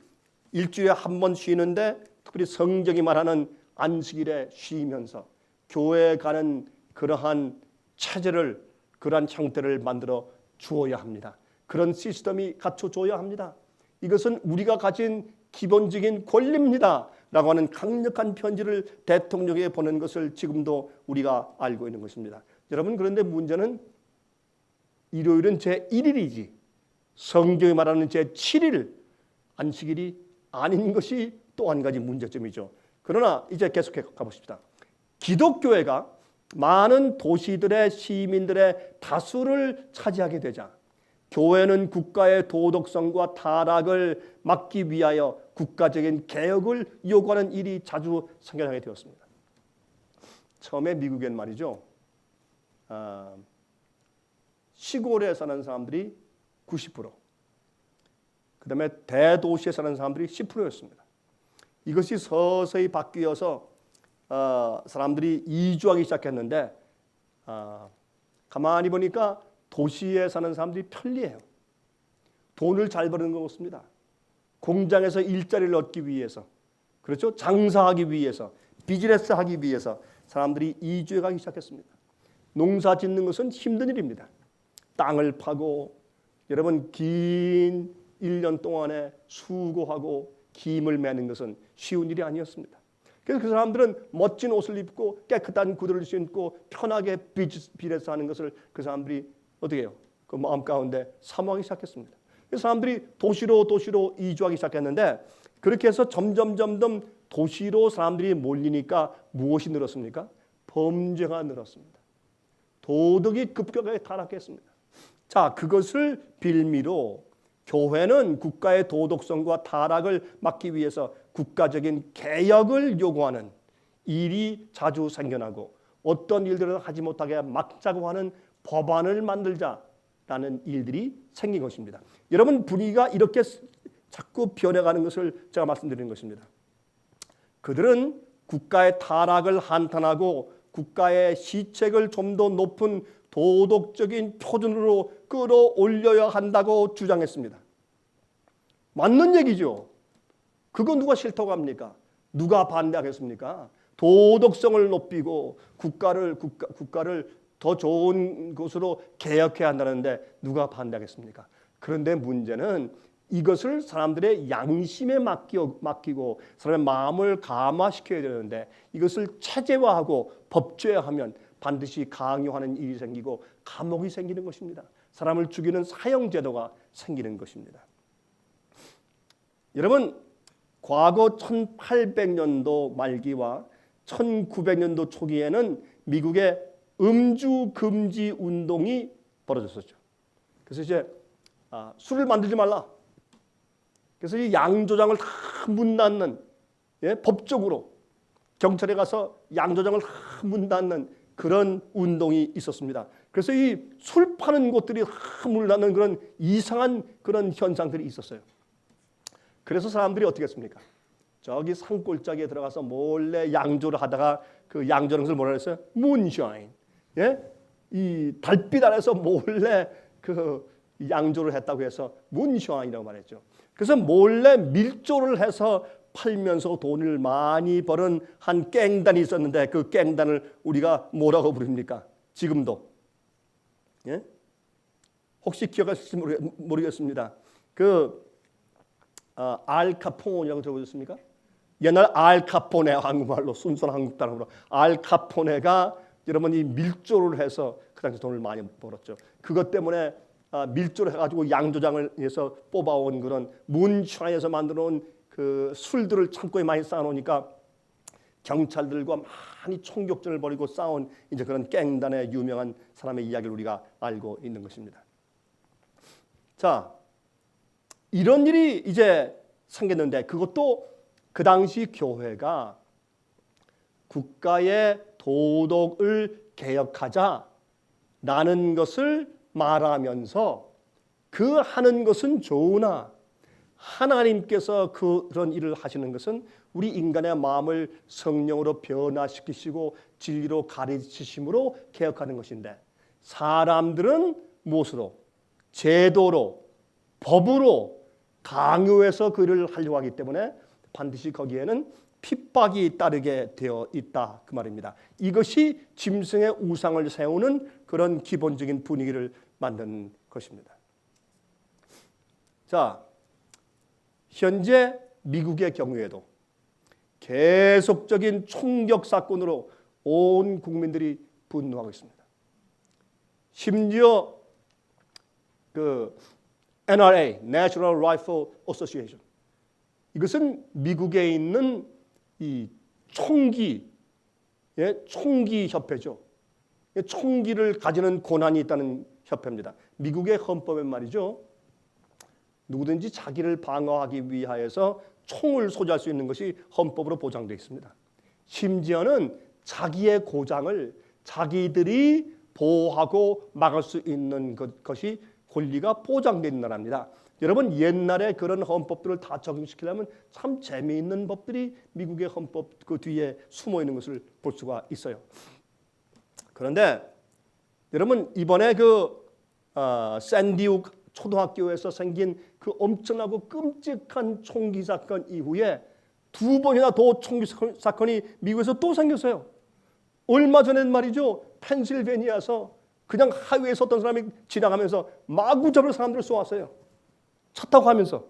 일주일에 한 번 쉬는데 특별히 성경이 말하는 안식일에 쉬면서 교회에 가는 그러한 체제를, 그러한 형태를 만들어 주어야 합니다. 그런 시스템이 갖춰줘야 합니다. 이것은 우리가 가진 기본적인 권리입니다 라고 하는 강력한 편지를 대통령에게 보낸 것을 지금도 우리가 알고 있는 것입니다. 여러분, 그런데 문제는 일요일은 제1일이지 성경이 말하는 제7일 안식일이 아닌 것이 또 한 가지 문제점이죠. 그러나 이제 계속해 가보십시다. 기독교회가 많은 도시들의 시민들의 다수를 차지하게 되자 교회는 국가의 도덕성과 타락을 막기 위하여 국가적인 개혁을 요구하는 일이 자주 생겨나게 되었습니다. 처음에 미국엔 말이죠. 시골에 사는 사람들이 90%, 그 다음에 대도시에 사는 사람들이 10%였습니다. 이것이 서서히 바뀌어서 사람들이 이주하기 시작했는데 가만히 보니까 도시에 사는 사람들이 편리해요. 돈을 잘 버는 것 같습니다. 공장에서 일자리를 얻기 위해서, 그렇죠? 장사하기 위해서, 비즈니스 하기 위해서 사람들이 이주해 가기 시작했습니다. 농사 짓는 것은 힘든 일입니다. 땅을 파고 여러분 긴 1년 동안에 수고하고 김을 매는 것은 쉬운 일이 아니었습니다. 그래서 그 사람들은 멋진 옷을 입고 깨끗한 구두를 신고 편하게 비즈니스 하는 것을 그 사람들이 어떻게 해요? 그 마음 가운데 사모하기 시작했습니다. 그래서 사람들이 도시로 이주하기 시작했는데 그렇게 해서 점점 도시로 사람들이 몰리니까 무엇이 늘었습니까? 범죄가 늘었습니다. 도덕이 급격하게 타락했습니다. 자, 그것을 빌미로 교회는 국가의 도덕성과 타락을 막기 위해서 국가적인 개혁을 요구하는 일이 자주 생겨나고 어떤 일들을 하지 못하게 막자고 하는 법안을 만들자라는 일들이 생긴 것입니다. 여러분, 분위기가 이렇게 자꾸 변해가는 것을 제가 말씀드리는 것입니다. 그들은 국가의 타락을 한탄하고 국가의 시책을 좀 더 높은 도덕적인 표준으로 끌어올려야 한다고 주장했습니다. 맞는 얘기죠. 그거 누가 싫다고 합니까? 누가 반대하겠습니까? 도덕성을 높이고 국가를 더 좋은 곳으로 개혁해야 한다는데 누가 반대하겠습니까? 그런데 문제는 이것을 사람들의 양심에 맡기고 사람의 마음을 감화시켜야 되는데 이것을 체제화하고 법제화하면 반드시 강요하는 일이 생기고 감옥이 생기는 것입니다. 사람을 죽이는 사형제도가 생기는 것입니다. 여러분, 과거 1800년도 말기와 1900년도 초기에는 미국의 음주 금지 운동이 벌어졌었죠. 그래서 이제 술을 만들지 말라. 그래서 이 양조장을 다 문 닫는, 법적으로 경찰에 가서 양조장을 다 문 닫는 그런 운동이 있었습니다. 그래서 이 술 파는 곳들이 다 문을 닫는 그런 이상한 그런 현상들이 있었어요. 그래서 사람들이 어떻게 했습니까? 저기 산골짜기에 들어가서 몰래 양조를 하다가 그 양조라는 것을 뭐라 그랬어요? 문샤인. 이 달빛 아래서 몰래 그 양조를 했다고 해서 문샤인이라고 말했죠. 그래서 몰래 밀조를 해서 팔면서 돈을 많이 버는 한 깽단이 있었는데 그 깽단을 우리가 뭐라고 부릅니까? 지금도. 혹시 기억하실지 모르겠습니다. 알카포네라고 들어보셨습니까? 옛날 알카포네, 한국말로 순수한 한국 단어로 알카포네가 여러분 이 밀조를 해서 그 당시 돈을 많이 벌었죠. 그것 때문에 밀조를 해가지고 양조장을 해서 뽑아온 그런 문샤인에서 만들어온 그 술들을 창고에 많이 쌓아놓으니까 경찰들과 많이 총격전을 벌이고 싸운 이제 그런 깽단의 유명한 사람의 이야기를 우리가 알고 있는 것입니다. 자, 이런 일이 이제 생겼는데 그것도 그 당시 교회가 국가의 도덕을 개혁하자라는 것을 말하면서 그 하는 것은 좋으나 하나님께서 그런 일을 하시는 것은 우리 인간의 마음을 성령으로 변화시키시고 진리로 가르치심으로 개혁하는 것인데 사람들은 무엇으로? 제도로, 법으로 강요해서 그 일을 하려고 하기 때문에 반드시 거기에는 핍박이 따르게 되어 있다 그 말입니다. 이것이 짐승의 우상을 세우는 그런 기본적인 분위기를 만든 것입니다. 자, 현재 미국의 경우에도 계속적인 총격 사건으로 온 국민들이 분노하고 있습니다. 심지어 그 NRA, National Rifle Association, 이것은 미국에 있는 이 총기 협회죠. 총기를 가지는 권한이 있다는 협회입니다. 미국의 헌법에 말이죠. 누구든지 자기를 방어하기 위하여서 총을 소지할 수 있는 것이 헌법으로 보장되어 있습니다. 심지어는 자기의 고장을 자기들이 보호하고 막을 수 있는 것이 권리가 보장되어 있는 나라입니다. 여러분 옛날에 그런 헌법들을 다 적용시키려면 참 재미있는 법들이 미국의 헌법 그 뒤에 숨어 있는 것을 볼 수가 있어요. 그런데 여러분 이번에 샌디욱 초등학교에서 생긴 그 엄청나고 끔찍한 총기 사건 이후에 2번이나 더 총기 사건이 미국에서 또 생겼어요. 얼마 전엔 말이죠. 펜실베니아에서 그냥 하이웨이에서 어떤 사람이 지나가면서 마구잡이로 사람들을 쏘았어요. 차 타고 가면서.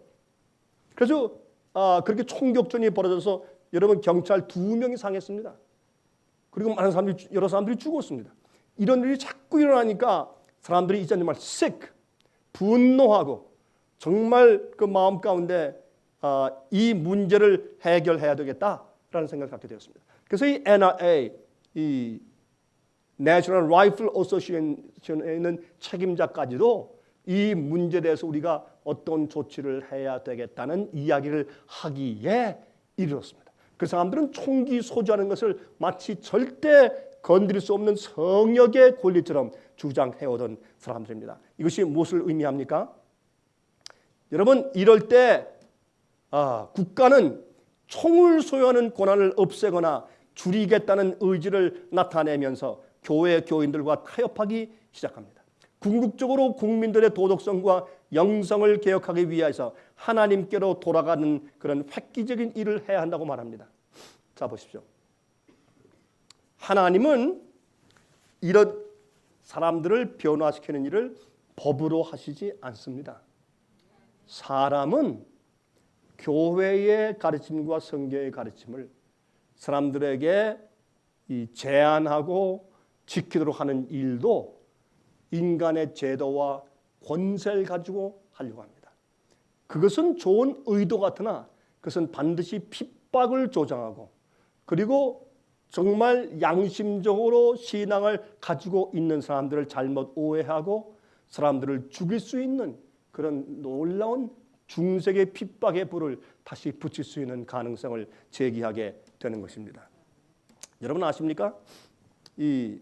그래서 그렇게 총격전이 벌어져서 여러분 경찰 2명이 상했습니다. 그리고 여러 사람들이 죽었습니다. 이런 일이 자꾸 일어나니까 사람들이 이제 정말 sick, 분노하고 정말 그 마음 가운데 이 문제를 해결해야 되겠다라는 생각을 갖게 되었습니다. 그래서 이 NRA, 이 National Rifle Association에 있는 책임자까지도 이 문제에 대해서 우리가 어떤 조치를 해야 되겠다는 이야기를 하기에 이르렀습니다. 그 사람들은 총기 소지하는 것을 마치 절대 건드릴 수 없는 성역의 권리처럼 주장해오던 사람들입니다. 이것이 무엇을 의미합니까? 여러분 이럴 때 국가는 총을 소유하는 권한을 없애거나 줄이겠다는 의지를 나타내면서 교회 교인들과 타협하기 시작합니다. 궁극적으로 국민들의 도덕성과 영성을 개혁하기 위해서 하나님께로 돌아가는 그런 획기적인 일을 해야 한다고 말합니다. 자 보십시오. 하나님은 이런 사람들을 변화시키는 일을 법으로 하시지 않습니다. 사람은 교회의 가르침과 성경의 가르침을 사람들에게 제안하고 지키도록 하는 일도 인간의 제도와 권세를 가지고 하려고 합니다. 그것은 좋은 의도 같으나 그것은 반드시 핍박을 조장하고 그리고 정말 양심적으로 신앙을 가지고 있는 사람들을 잘못 오해하고 사람들을 죽일 수 있는 그런 놀라운 중세의 핍박의 불을 다시 붙일 수 있는 가능성을 제기하게 되는 것입니다. 여러분 아십니까? 이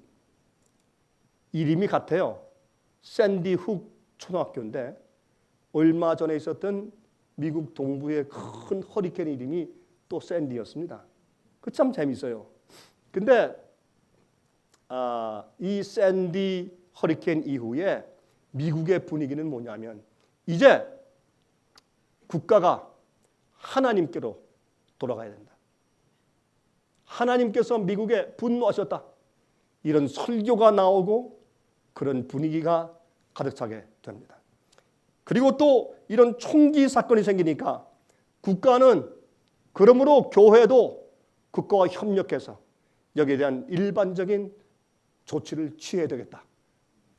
이름이 같아요. 샌디 훅 초등학교인데 얼마 전에 있었던 미국 동부의 큰 허리케인 이름이 또 샌디였습니다. 그 참 재밌어요. 근데 이 샌디 허리케인 이후에 미국의 분위기는 뭐냐면 이제 국가가 하나님께로 돌아가야 된다. 하나님께서 미국에 분노하셨다. 이런 설교가 나오고 그런 분위기가 가득 차게 됩니다. 그리고 또 이런 총기 사건이 생기니까 국가는 그러므로 교회도 국가와 협력해서 여기에 대한 일반적인 조치를 취해야 되겠다.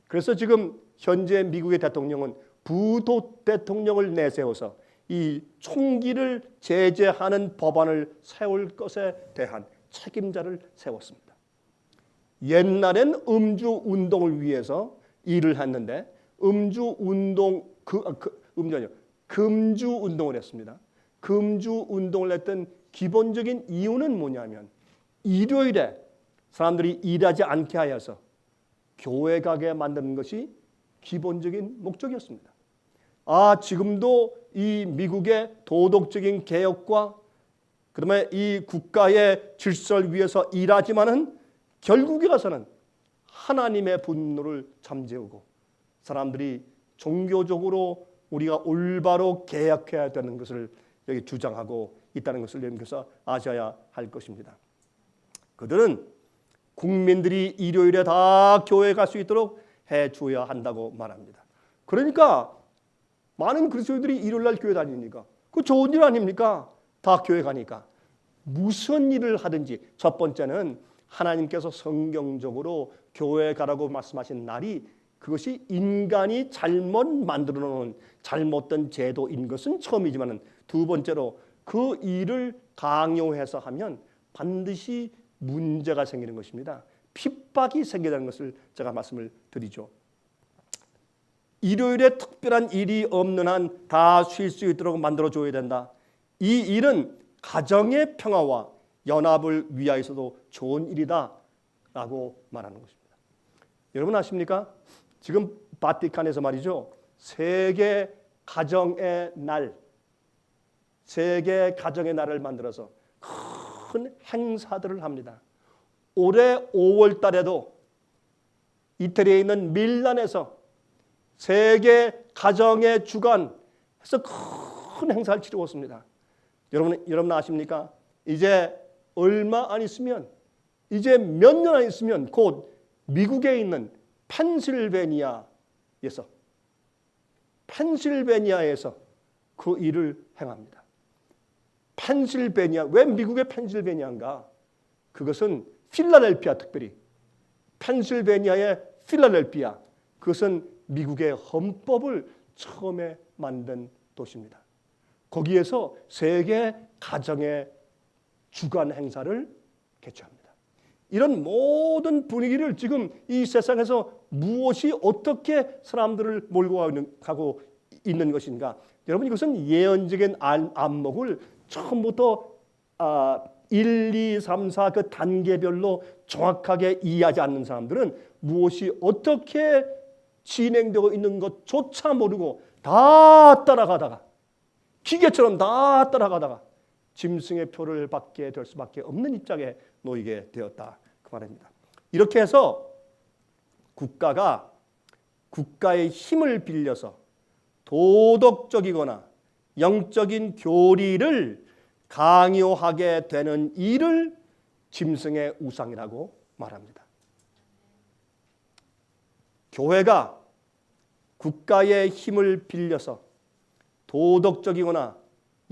그래서 지금 현재 미국의 대통령은 부도 대통령을 내세워서 이 총기를 제재하는 법안을 세울 것에 대한 책임자를 세웠습니다. 옛날엔 음주 운동을 위해서 일을 했는데 금주 운동을 했습니다. 금주 운동을 했던 기본적인 이유는 뭐냐면 일요일에 사람들이 일하지 않게 하여서 교회 가게 만드는 것이 기본적인 목적이었습니다. 지금도 이 미국의 도덕적인 개혁과 그다음에 이 국가의 질서를 위해서 일하지만은 결국에 가서는 하나님의 분노를 잠재우고 사람들이 종교적으로 우리가 올바로 개혁해야 되는 것을 여기 주장하고 있다는 것을 여러분께서 아셔야 할 것입니다. 그들은 국민들이 일요일에 다 교회 갈 수 있도록 해 줘야 한다고 말합니다. 그러니까 많은 그리스도인들이 일요일 날 교회 다니니까 그 좋은 일 아닙니까? 다 교회 가니까. 무슨 일을 하든지 첫 번째는 하나님께서 성경적으로 교회 가라고 말씀하신 날이 그것이 인간이 잘못 만들어 놓은 잘못된 제도인 것은 처음이지만 두 번째로 그 일을 강요해서 하면 반드시 문제가 생기는 것입니다. 핍박이 생기는 것을 제가 말씀을 드리죠. 일요일에 특별한 일이 없는 한 다 쉴 수 있도록 만들어줘야 된다. 이 일은 가정의 평화와 연합을 위하여서도 좋은 일이다 라고 말하는 것입니다. 여러분 아십니까? 지금 바티칸에서 말이죠. 세계 가정의 날을 만들어서 큰 행사들을 합니다. 올해 5월 달에도 이태리에 있는 밀란에서 세계 가정의 주간 해서 큰 행사를 치르었습니다. 여러분 아십니까? 이제 얼마 안 있으면 이제 몇 년 안 있으면 곧 미국에 있는 펜실베니아에서 그 일을 행합니다. 왜 미국의 펜실베니아인가? 그것은 필라델피아 특별히 펜실베니아의 필라델피아 그것은 미국의 헌법을 처음에 만든 도시입니다. 거기에서 세계 가정의 주간 행사를 개최합니다. 이런 모든 분위기를 지금 이 세상에서 무엇이 어떻게 사람들을 몰고 가고 있는 것인가? 여러분 이것은 예언적인 안목을 처음부터 1, 2, 3, 4 그 단계별로 정확하게 이해하지 않는 사람들은 무엇이 어떻게 진행되고 있는 것조차 모르고 다 따라가다가 기계처럼 다 따라가다가 짐승의 표를 받게 될 수밖에 없는 입장에 놓이게 되었다 그 말입니다. 이렇게 해서 국가가 국가의 힘을 빌려서 도덕적이거나 영적인 교리를 강요하게 되는 일을 짐승의 우상이라고 말합니다. 교회가 국가의 힘을 빌려서 도덕적이거나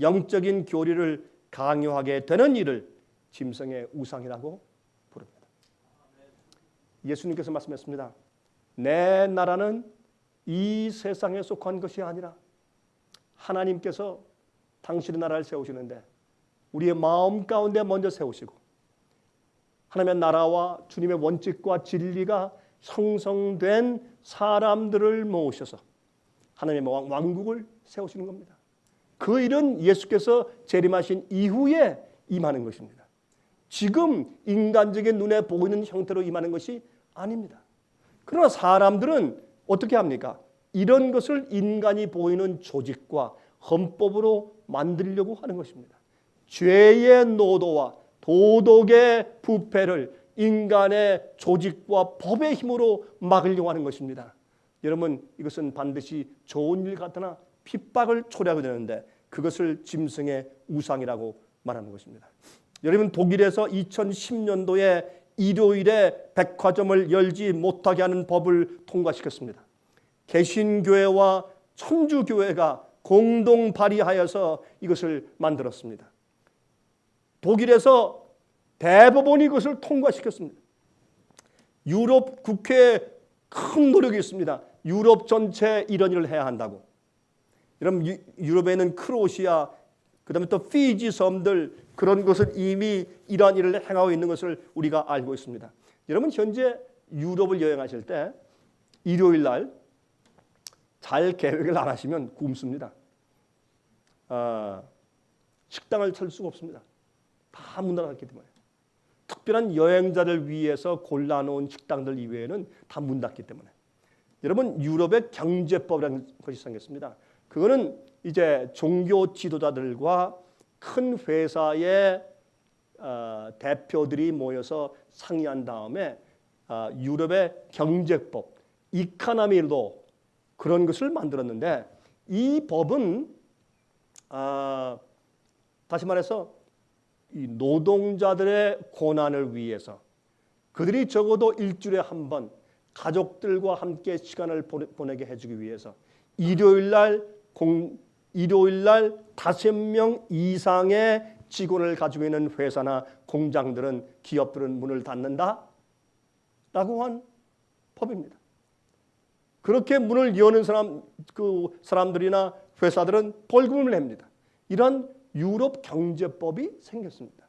영적인 교리를 강요하게 되는 일을 짐승의 우상이라고 부릅니다. 예수님께서 말씀했습니다. 내 나라는 이 세상에 속한 것이 아니라 하나님께서 당신의 나라를 세우시는데 우리의 마음 가운데 먼저 세우시고 하나님의 나라와 주님의 원칙과 진리가 형성된 사람들을 모으셔서 하나님의 왕국을 세우시는 겁니다. 그 일은 예수께서 재림하신 이후에 임하는 것입니다. 지금 인간적인 눈에 보이는 형태로 임하는 것이 아닙니다. 그러나 사람들은 어떻게 합니까? 이런 것을 인간이 보이는 조직과 헌법으로 만들려고 하는 것입니다. 죄의 노도와 도덕의 부패를 인간의 조직과 법의 힘으로 막으려고 하는 것입니다. 여러분, 이것은 반드시 좋은 일 같으나 핍박을 초래하게 되는데 그것을 짐승의 우상이라고 말하는 것입니다. 여러분, 독일에서 2010년도에 일요일에 백화점을 열지 못하게 하는 법을 통과시켰습니다. 개신교회와 천주교회가 공동 발의하여서 이것을 만들었습니다. 독일에서 대법원이 이것을 통과시켰습니다. 유럽 국회에 큰 노력이 있습니다. 유럽 전체에 이런 일을 해야 한다고. 여러분, 유럽에는 크로아시아, 그다음에 또 피지 섬들 그런 것을 이미 이러한 일을 행하고 있는 것을 우리가 알고 있습니다. 여러분, 현재 유럽을 여행하실 때 일요일 날 잘 계획을 안 하시면 굶습니다. 식당을 찾을 수가 없습니다. 다 문 닫았기 때문에. 특별한 여행자를 위해서 골라놓은 식당들 이외에는 다 문 닫기 때문에. 여러분, 유럽의 경제법이라는 것이 생겼습니다. 그거는 이제 종교 지도자들과 큰 회사의 대표들이 모여서 상의한 다음에 유럽의 경제법, 이코노미로 그런 것을 만들었는데 이 법은 다시 말해서 이 노동자들의 고난을 위해서 그들이 적어도 일주일에 한 번 가족들과 함께 시간을 보내게 해주기 위해서 일요일 날 5명 이상의 직원을 가지고 있는 회사나 공장들은 기업들은 문을 닫는다라고 한 법입니다. 그렇게 문을 여는 사람들이나 회사들은 벌금을 냅니다. 이런 유럽 경제법이 생겼습니다.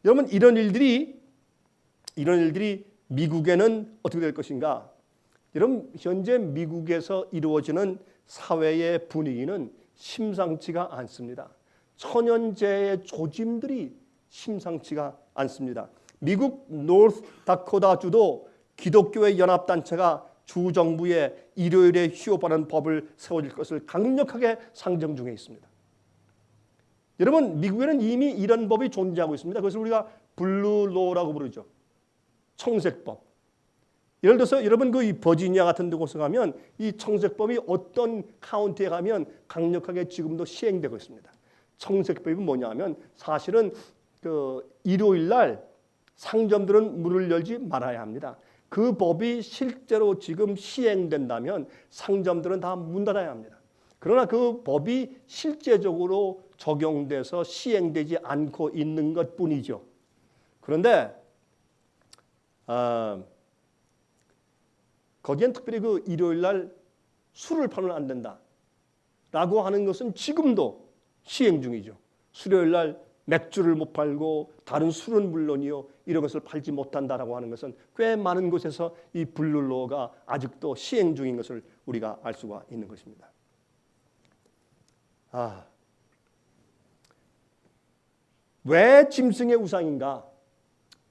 여러분, 이런 일들이 미국에는 어떻게 될 것인가? 여러분, 현재 미국에서 이루어지는 사회의 분위기는 심상치가 않습니다. 천연재해의 조짐들이 심상치가 않습니다. 미국 노스 다코타주도 기독교의 연합단체가 주정부에 일요일에 휴업하는 법을 세워질 것을 강력하게 상정 중에 있습니다. 여러분, 미국에는 이미 이런 법이 존재하고 있습니다. 그것을 우리가 블루로라고 부르죠. 청색법. 예를 들어서 여러분 이 버지니아 같은 곳에 가면 이 청색법이 어떤 카운티에 가면 강력하게 지금도 시행되고 있습니다. 청색법이 뭐냐면 사실은 일요일 날 상점들은 문을 열지 말아야 합니다. 그 법이 실제로 지금 시행된다면 상점들은 다 문 닫아야 합니다. 그러나 그 법이 실제적으로 적용돼서 시행되지 않고 있는 것뿐이죠. 그런데 거기엔 특별히 일요일 날 술을 팔면 안 된다라고 하는 것은 지금도 시행 중이죠. 수요일 날 맥주를 못 팔고 다른 술은 물론이요 이런 것을 팔지 못한다라고 하는 것은 꽤 많은 곳에서 이 블루로가 아직도 시행 중인 것을 우리가 알 수가 있는 것입니다. 왜 짐승의 우상인가?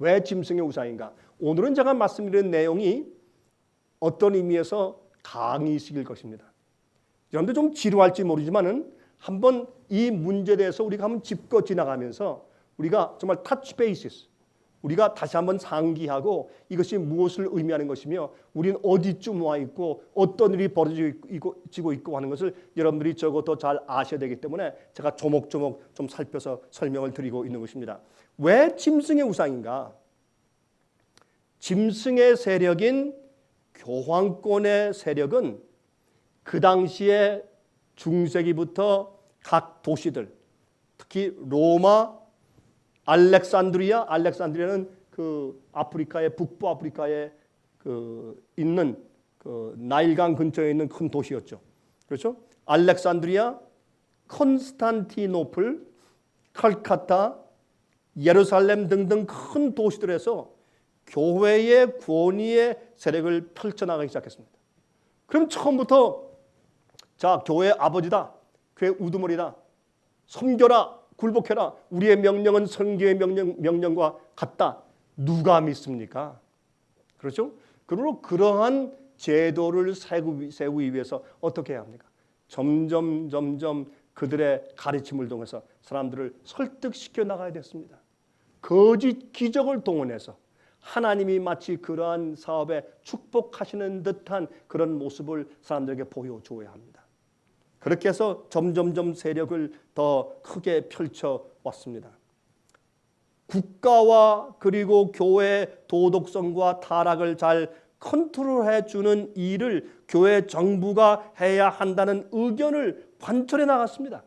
왜 짐승의 우상인가? 오늘은 제가 말씀드린 내용이 어떤 의미에서 강의식일 것입니다. 여러분들 좀 지루할지 모르지만은 한번 이 문제에 대해서 우리가 한번 짚고 지나가면서 우리가 정말 touch bases, 우리가 다시 한번 상기하고 이것이 무엇을 의미하는 것이며 우리는 어디쯤 와 있고 어떤 일이 벌어지고 있고 하는 것을 여러분들이 적어도 잘 아셔야 되기 때문에 제가 조목조목 좀 살펴서 설명을 드리고 있는 것입니다. 왜 짐승의 우상인가? 짐승의 세력인 교황권의 세력은 그 당시에 중세기부터 각 도시들, 특히 로마, 알렉산드리아는 그 아프리카의 북부 아프리카에 그 있는 그 나일강 근처에 있는 큰 도시였죠. 그렇죠? 알렉산드리아, 콘스탄티노플, 칼카타, 예루살렘 등등 큰 도시들에서 교회의 권위의 세력을 펼쳐나가기 시작했습니다. 그럼 처음부터 자, 교회의 아버지다, 교회 우두머리다, 섬겨라, 굴복해라, 우리의 명령은 성경의 명령과 같다. 누가 믿습니까? 그렇죠? 그러므로 그러한 제도를 세우기 위해서 어떻게 해야 합니까? 점점 그들의 가르침을 통해서 사람들을 설득시켜 나가야 됐습니다. 거짓 기적을 동원해서 하나님이 마치 그러한 사업에 축복하시는 듯한 그런 모습을 사람들에게 보여줘야 합니다. 그렇게 해서 점점 세력을 더 크게 펼쳐왔습니다. 국가와 그리고 교회의 도덕성과 타락을 잘 컨트롤해 주는 일을 교회 정부가 해야 한다는 의견을 관철해 나갔습니다.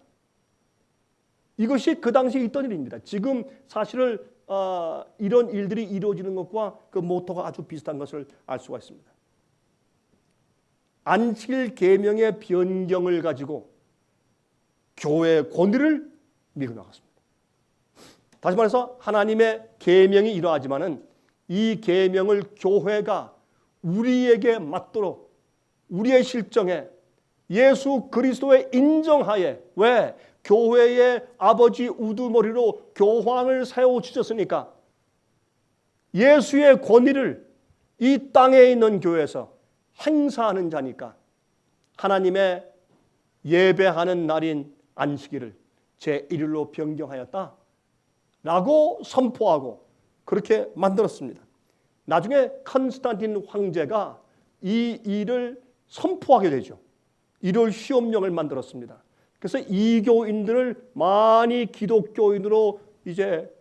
이것이 그 당시에 있던 일입니다. 지금 사실을 이런 일들이 이루어지는 것과 그 모토가 아주 비슷한 것을 알 수가 있습니다. 안식일 계명의 변경을 가지고 교회의 권위를 밀고 나갔습니다. 다시 말해서 하나님의 계명이 이러하지만은 이 계명을 교회가 우리에게 맞도록 우리의 실정에 예수 그리스도의 인정하에, 왜? 교회의 아버지 우두머리로 교황을 세워주셨으니까 예수의 권위를 이 땅에 있는 교회에서 행사하는 자니까 하나님의 예배하는 날인 안식일을 제1일로 변경하였다 라고 선포하고 그렇게 만들었습니다. 나중에 컨스탄틴 황제가 이 일을 선포하게 되죠. 일월 시험령을 만들었습니다. 그래서 이교인들을 많이 기독교인으로 이제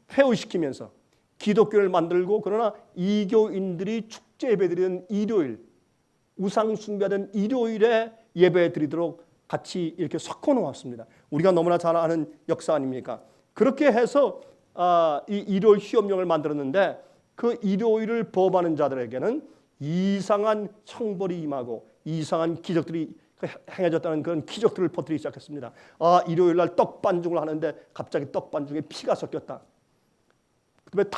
폐허시키면서 기독교를 만들고, 그러나 이교인들이 축제 예배드리는 일요일, 우상 숭배하던 일요일에 예배 드리도록 같이 이렇게 섞어 놓았습니다. 우리가 너무나 잘 아는 역사 아닙니까? 그렇게 해서 이 일요일 시험령을 만들었는데 그 일요일을 범하는 자들에게는 이상한 형벌이 임하고 이상한 기적들이 행해졌다는 그런 기적들을 퍼뜨리기 시작했습니다. 일요일 날 떡 반죽을 하는데 갑자기 떡 반죽에 피가 섞였다. 그다음에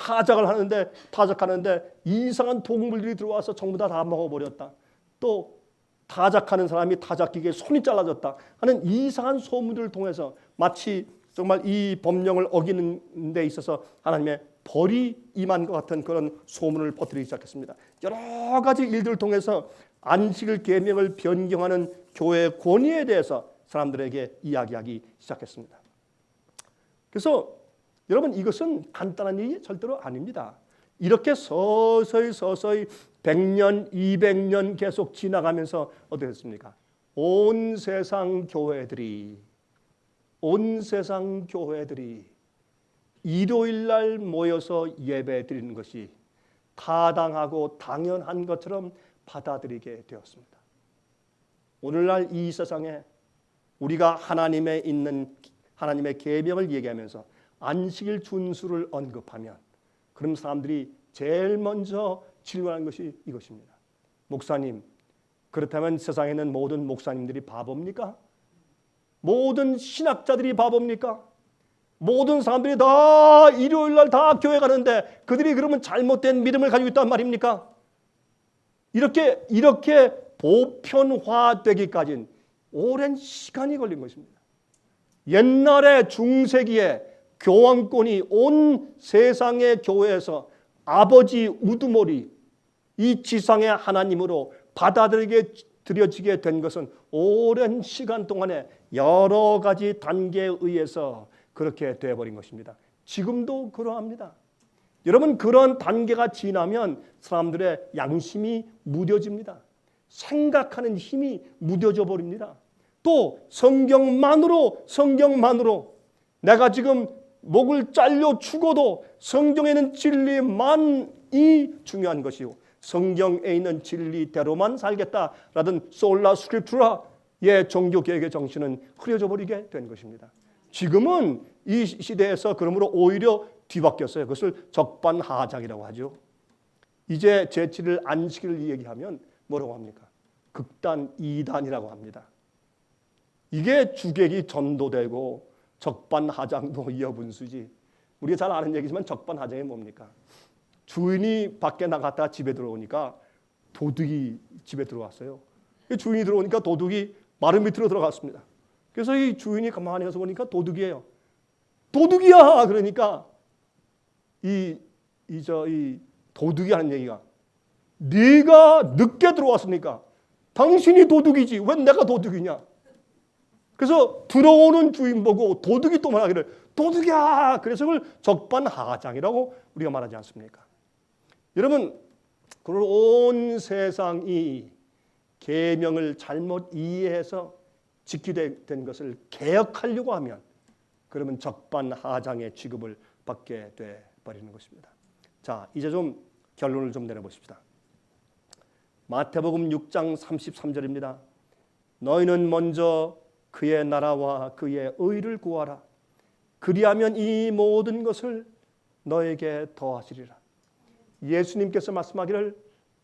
타작하는데 이상한 동물들이 들어와서 전부 다 먹어버렸다. 또 타작하는 사람이 타작기계에 손이 잘라졌다 하는 이상한 소문들을 통해서 마치 정말 이 법령을 어기는 데 있어서 하나님의 벌이 임한 것 같은 그런 소문을 퍼뜨리기 시작했습니다. 여러 가지 일들을 통해서 안식일 계명을 변경하는 교회의 권위에 대해서 사람들에게 이야기하기 시작했습니다. 그래서 여러분, 이것은 간단한 일이 절대로 아닙니다. 이렇게 서서히 100년, 200년 계속 지나가면서 어떻게 됐습니까? 온 세상 교회들이 일요일 날 모여서 예배 드리는 것이 타당하고 당연한 것처럼 받아들이게 되었습니다. 오늘날 이 세상에 우리가 하나님의 계명을 얘기하면서 안식일 준수를 언급하면 그럼 사람들이 제일 먼저 질문하는 것이 이것입니다. 목사님, 그렇다면 세상에 있는 모든 목사님들이 바보입니까? 모든 신학자들이 바보입니까? 모든 사람들이 다 일요일 날 다 교회 가는데 그들이 그러면 잘못된 믿음을 가지고 있단 말입니까? 이렇게 보편화되기까지는 오랜 시간이 걸린 것입니다. 옛날에 중세기에 교황권이 온 세상의 교회에서 아버지 우두머리, 이 지상의 하나님으로 받아들여지게 된 것은 오랜 시간 동안에 여러 가지 단계에 의해서 그렇게 되어버린 것입니다. 지금도 그러합니다. 여러분, 그런 단계가 지나면 사람들의 양심이 무뎌집니다. 생각하는 힘이 무뎌져 버립니다. 또 성경만으로 내가 지금 목을 잘려 죽어도 성경에는 진리만 중요한 것이요, 성경에 있는 진리대로만 살겠다라던 솔라 스크립투라의 종교개혁의 정신은 흐려져 버리게 된 것입니다. 지금은 이 시대에서 그러므로 오히려 뒤바뀌었어요. 그것을 적반하장이라고 하죠. 이제 제7일 안식일을 얘기하면 뭐라고 합니까? 극단 이단이라고 합니다. 이게 주객이 전도되고 적반하장도 이어분수지. 우리가 잘 아는 얘기지만 적반하장이 뭡니까? 주인이 밖에 나갔다가 집에 들어오니까 도둑이 집에 들어왔어요. 주인이 들어오니까 도둑이 마루 밑으로 들어갔습니다. 그래서 이 주인이 가만히 가서 보니까 도둑이에요. 도둑이야! 그러니까 이 도둑이 하는 얘기가, 네가 늦게 들어왔으니까 당신이 도둑이지 왜 내가 도둑이냐. 그래서 들어오는 주인 보고 도둑이 또 말하기를 도둑이야. 그래서 그걸 적반하장이라고 우리가 말하지 않습니까? 여러분, 그걸 온 세상이 계명을 잘못 이해해서 지키게 된 것을 개혁하려고 하면 그러면 적반하장의 취급을 받게 돼 버리는 것입니다. 자, 이제 좀 결론을 좀 내려보십시다. 마태복음 6장 33절입니다. 너희는 먼저 그의 나라와 그의 의를 구하라. 그리하면 이 모든 것을 너에게 더하시리라. 예수님께서 말씀하기를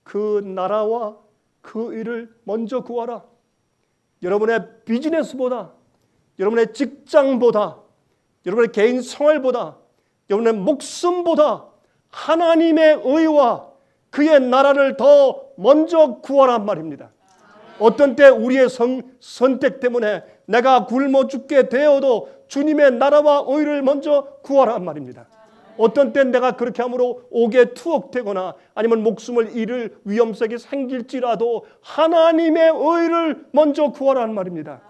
그 나라와 그 의를 먼저 구하라. 여러분의 비즈니스보다, 여러분의 직장보다, 여러분의 개인 생활보다, 여러분의 목숨보다 하나님의 의와 그의 나라를 더 먼저 구하란 말입니다. 어떤 때 우리의 선택 때문에 내가 굶어 죽게 되어도 주님의 나라와 의를 먼저 구하란 말입니다. 어떤 때 내가 그렇게 함으로 옥에 투옥되거나 아니면 목숨을 잃을 위험성이 생길지라도 하나님의 의를 먼저 구하란 말입니다.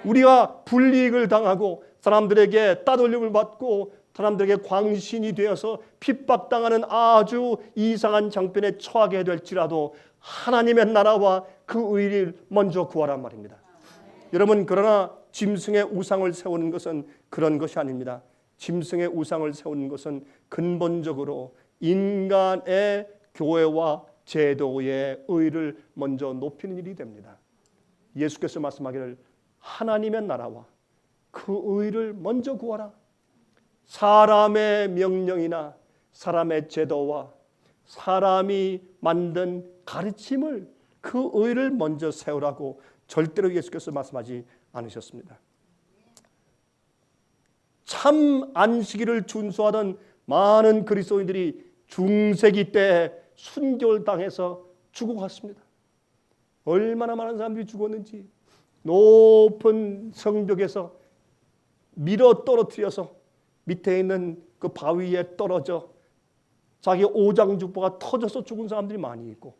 우리가 불이익을 당하고 사람들에게 따돌림을 받고 사람들에게 광신이 되어서 핍박당하는 아주 이상한 장편에 처하게 될지라도 하나님의 나라와 그 의를 먼저 구하란 말입니다. 여러분, 그러나 짐승의 우상을 세우는 것은 그런 것이 아닙니다. 짐승의 우상을 세우는 것은 근본적으로 인간의 교회와 제도의 의를 먼저 높이는 일이 됩니다. 예수께서 말씀하기를 하나님의 나라와 그 의를 먼저 구하라. 사람의 명령이나 사람의 제도와 사람이 만든 가르침을 그 의를 먼저 세우라고 절대로 예수께서 말씀하지 않으셨습니다. 참 안식일을 준수하던 많은 그리스도인들이 중세기 때 순교를 당해서 죽어갔습니다. 얼마나 많은 사람들이 죽었는지, 높은 성벽에서 밀어 떨어뜨려서 밑에 있는 그 바위에 떨어져 자기 오장육부가 터져서 죽은 사람들이 많이 있고,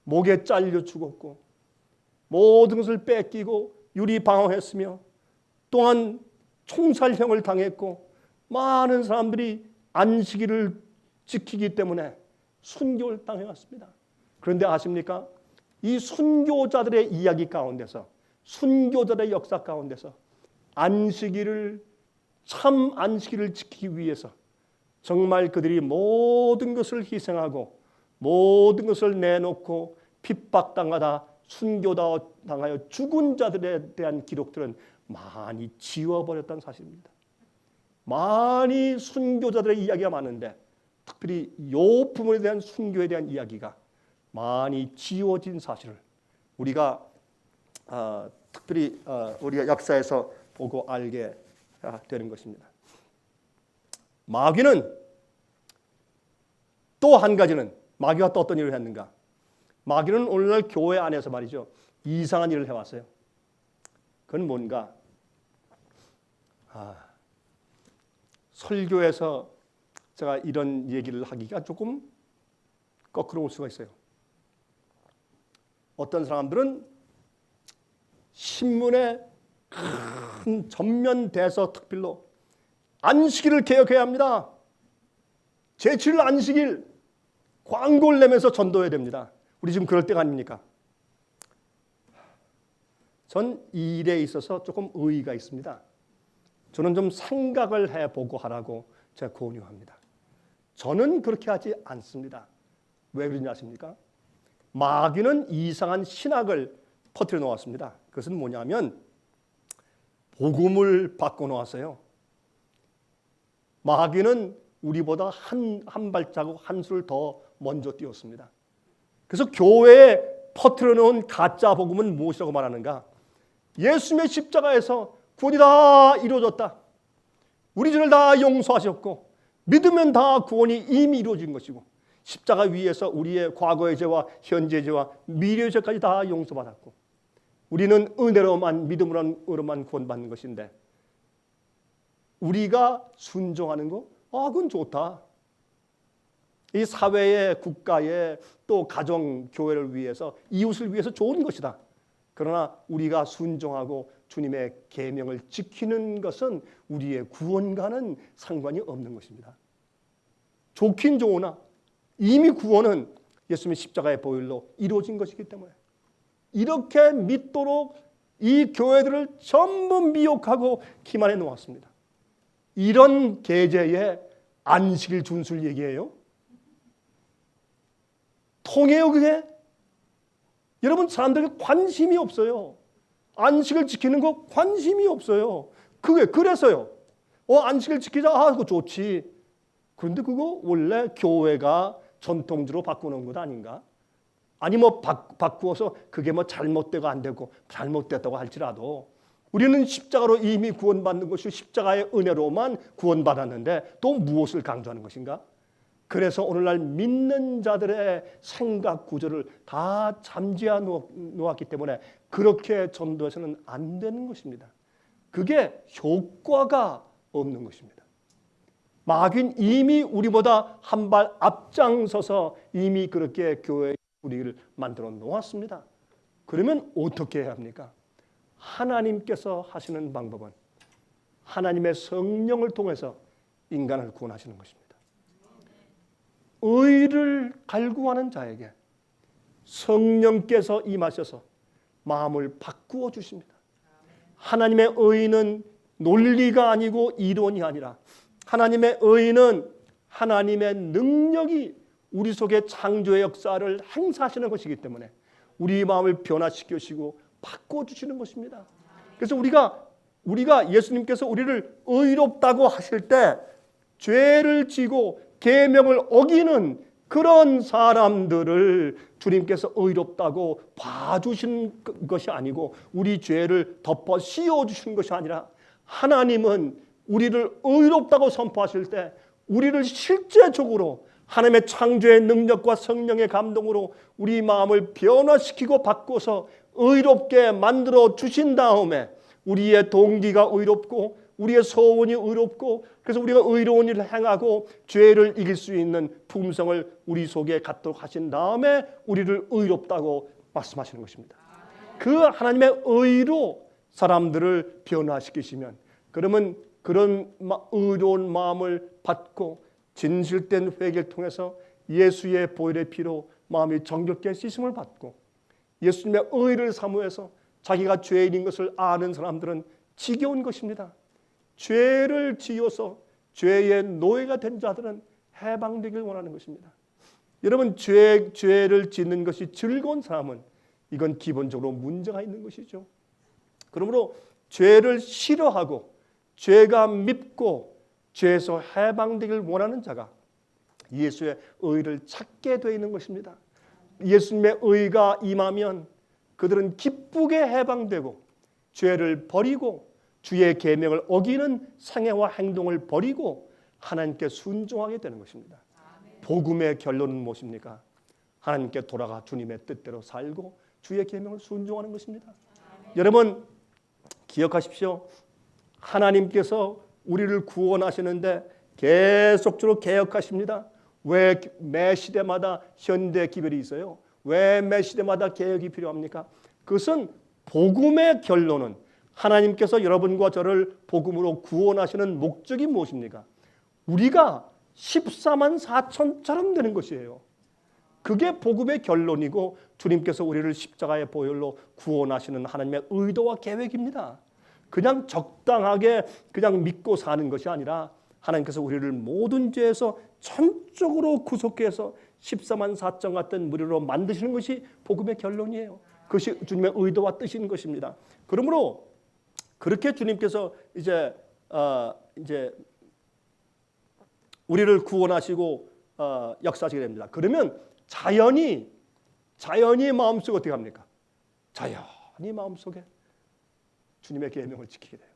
목에 잘려 죽었고, 모든 것을 뺏기고 유리방어했으며 또한 총살형을 당했고, 많은 사람들이 안식일을 지키기 때문에 순교를 당해왔습니다. 그런데 아십니까? 이 순교자들의 이야기 가운데서, 순교자들의 역사 가운데서 참 안식일을 지키기 위해서 정말 그들이 모든 것을 희생하고 모든 것을 내놓고 핍박당하다 순교당하여 죽은 자들에 대한 기록들은 많이 지워버렸다는 사실입니다. 많이 순교자들의 이야기가 많은데 특별히 이 부분에 대한 순교에 대한 이야기가 많이 지워진 사실을 우리가 특별히 우리가 역사에서 보고 알게 되는 것입니다. 마귀는 또 한 가지는, 마귀가 또 어떤 일을 했는가? 마귀는 오늘날 교회 안에서 말이죠, 이상한 일을 해왔어요. 그건 뭔가? 설교에서 제가 이런 얘기를 하기가 조금 거꾸로 올 수가 있어요. 어떤 사람들은 신문에 큰 전면 대서 특필로 안식일을 개혁해야 합니다. 제7일 안식일 광고를 내면서 전도해야 됩니다. 우리 지금 그럴 때가 아닙니까? 전 이 일에 있어서 조금 의의가 있습니다. 저는 좀 생각을 해보고 하라고 제가 권유합니다. 저는 그렇게 하지 않습니다. 왜 그러냐 아십니까? 마귀는 이상한 신학을 퍼뜨려 놓았습니다. 그것은 뭐냐면 복음을 바꿔 놓았어요. 마귀는 우리보다 한 발자국 한 수를 더 먼저 뛰었습니다. 그래서 교회에 퍼뜨려 놓은 가짜 복음은 무엇이라고 말하는가? 예수님의 십자가에서 구원이 다 이루어졌다. 우리 죄를 다 용서하셨고 믿으면 다 구원이 이미 이루어진 것이고 십자가 위에서 우리의 과거의 죄와 현재의 죄와 미래의 죄까지 다 용서받았고 우리는 은혜로만 믿음으로만 구원받는 것인데 우리가 순종하는 거? 그건 좋다. 이 사회에 국가에 또 가정 교회를 위해서 이웃을 위해서 좋은 것이다. 그러나 우리가 순종하고 주님의 계명을 지키는 것은 우리의 구원과는 상관이 없는 것입니다. 좋긴 좋으나 이미 구원은 예수님의 십자가의 보혈로 이루어진 것이기 때문에 이렇게 믿도록 이 교회들을 전부 미혹하고 기만해 놓았습니다. 이런 계제에 안식일 준수를 얘기해요? 통해요 그게? 여러분 사람들에게 관심이 없어요. 안식을 지키는 거 관심이 없어요. 그게 그래서요. 안식을 지키자. 그거 좋지. 그런데 그거 원래 교회가 전통주로 바꾸는 것 아닌가? 아니 바꾸어서 그게 잘못되고 안 되고 잘못됐다고 할지라도 우리는 십자가로 이미 구원받는 것이 십자가의 은혜로만 구원받았는데 또 무엇을 강조하는 것인가? 그래서 오늘날 믿는 자들의 생각 구조를 다 잠재워 놓았기 때문에 그렇게 전도해서는 안 되는 것입니다. 그게 효과가 없는 것입니다. 마귀는 이미 우리보다 한 발 앞장서서 이미 그렇게 교회 우리를 만들어 놓았습니다. 그러면 어떻게 해야 합니까? 하나님께서 하시는 방법은 하나님의 성령을 통해서 인간을 구원하시는 것입니다. 의를 갈구하는 자에게 성령께서 임하셔서 마음을 바꾸어 주십니다. 하나님의 의는 논리가 아니고 이론이 아니라 하나님의 의는 하나님의 능력이 우리 속에 창조의 역사를 행사하시는 것이기 때문에 우리 마음을 변화시키시고 바꿔주시는 것입니다. 그래서 우리가 예수님께서 우리를 의롭다고 하실 때 죄를 지고 계명을 어기는 그런 사람들을 주님께서 의롭다고 봐주신 것이 아니고 우리 죄를 덮어 씌워주신 것이 아니라 하나님은 우리를 의롭다고 선포하실 때 우리를 실제적으로 하나님의 창조의 능력과 성령의 감동으로 우리 마음을 변화시키고 바꿔서 의롭게 만들어 주신 다음에 우리의 동기가 의롭고 우리의 소원이 의롭고 그래서 우리가 의로운 일을 행하고 죄를 이길 수 있는 품성을 우리 속에 갖도록 하신 다음에 우리를 의롭다고 말씀하시는 것입니다. 그 하나님의 의로 사람들을 변화시키시면 그러면 그런 의로운 마음을 받고 진실된 회개를 통해서 예수의 보혈의 피로 마음이 정결케 씻음을 받고 예수님의 의를 사모해서 자기가 죄인인 것을 아는 사람들은 지겨운 것입니다. 죄를 지어서 죄의 노예가 된 자들은 해방되길 원하는 것입니다. 여러분 죄를 짓는 것이 즐거운 사람은 이건 기본적으로 문제가 있는 것이죠. 그러므로 죄를 싫어하고 죄가 밉고 죄에서 해방되길 원하는 자가 예수의 의를 찾게 되어 있는 것입니다. 예수님의 의가 임하면 그들은 기쁘게 해방되고 죄를 버리고 주의 계명을 어기는 생애와 행동을 버리고 하나님께 순종하게 되는 것입니다. 복음의 결론은 무엇입니까? 하나님께 돌아가 주님의 뜻대로 살고 주의 계명을 순종하는 것입니다. 여러분 기억하십시오. 하나님께서 우리를 구원하시는데 계속적으로 개혁하십니다. 왜 매 시대마다 현대 기별이 있어요? 왜 매 시대마다 개혁이 필요합니까? 그것은 복음의 결론은 하나님께서 여러분과 저를 복음으로 구원하시는 목적이 무엇입니까? 우리가 14만 4천처럼 되는 것이에요. 그게 복음의 결론이고 주님께서 우리를 십자가의 보혈로 구원하시는 하나님의 의도와 계획입니다. 그냥 적당하게 그냥 믿고 사는 것이 아니라 하나님께서 우리를 모든 죄에서 전적으로 구속해서 14만 4천 같은 무리로 만드시는 것이 복음의 결론이에요. 그것이 주님의 의도와 뜻인 것입니다. 그러므로 그렇게 주님께서 이제 우리를 구원하시고 역사하시게 됩니다. 그러면 자연히 마음속에 어떻게 합니까? 자연히 마음속에 주님의 계명을 지키게 돼요.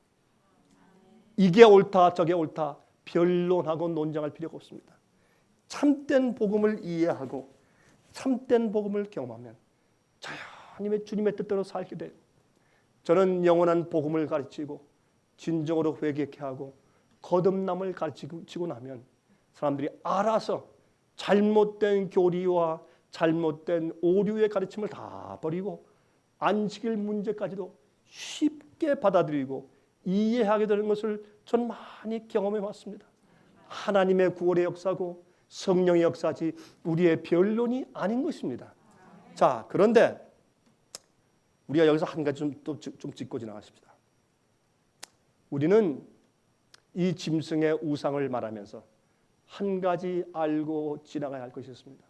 이게 옳다 저게 옳다 변론하고 논쟁할 필요가 없습니다. 참된 복음을 이해하고 참된 복음을 경험하면 자연히 주님의 뜻대로 살게 돼요. 저는 영원한 복음을 가르치고 진정으로 회개케 하고 거듭남을 가르치고 나면 사람들이 알아서 잘못된 교리와 잘못된 오류의 가르침을 다 버리고 안식일 문제까지도 쉽게 받아들이고 이해하게 되는 것을 전 많이 경험해 왔습니다. 하나님의 구원의 역사고 성령의 역사지 우리의 변론이 아닌 것입니다. 자, 그런데 우리가 여기서 한 가지 좀 짚고 지나가십시다. 우리는 이 짐승의 우상을 말하면서 한 가지 알고 지나가야 할 것이 있습니다.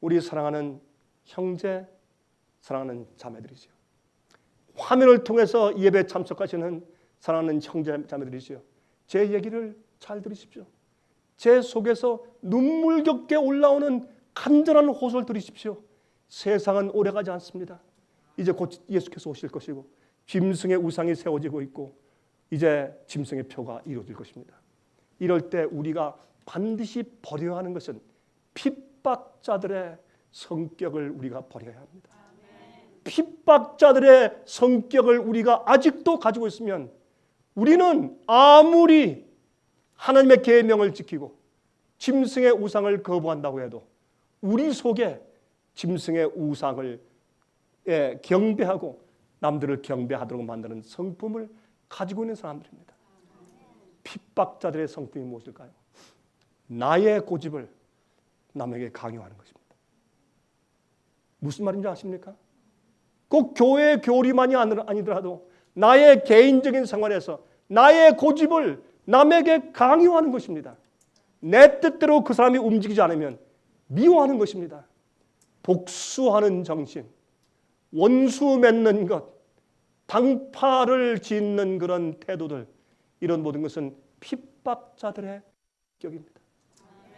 우리 사랑하는 형제, 사랑하는 자매들이지요. 화면을 통해서 예배 참석하시는 사랑하는 형제, 자매들이지요. 제 얘기를 잘 들으십시오. 제 속에서 눈물겹게 올라오는 간절한 호소를 들으십시오. 세상은 오래가지 않습니다. 이제 곧 예수께서 오실 것이고 짐승의 우상이 세워지고 있고 이제 짐승의 표가 이루어질 것입니다. 이럴 때 우리가 반드시 버려야 하는 것은 핍박자들의 성격을 우리가 버려야 합니다. 핍박자들의 성격을 우리가 아직도 가지고 있으면 우리는 아무리 하나님의 계명을 지키고 짐승의 우상을 거부한다고 해도 우리 속에 짐승의 우상을 경배하고 남들을 경배하도록 만드는 성품을 가지고 있는 사람들입니다. 핍박자들의 성품이 무엇일까요? 나의 고집을 남에게 강요하는 것입니다. 무슨 말인지 아십니까? 꼭 교회 교리만이 아니더라도 나의 개인적인 생활에서 나의 고집을 남에게 강요하는 것입니다. 내 뜻대로 그 사람이 움직이지 않으면 미워하는 것입니다. 복수하는 정신, 원수 맺는 것, 방파를 짓는 그런 태도들, 이런 모든 것은 핍박자들의 성격입니다.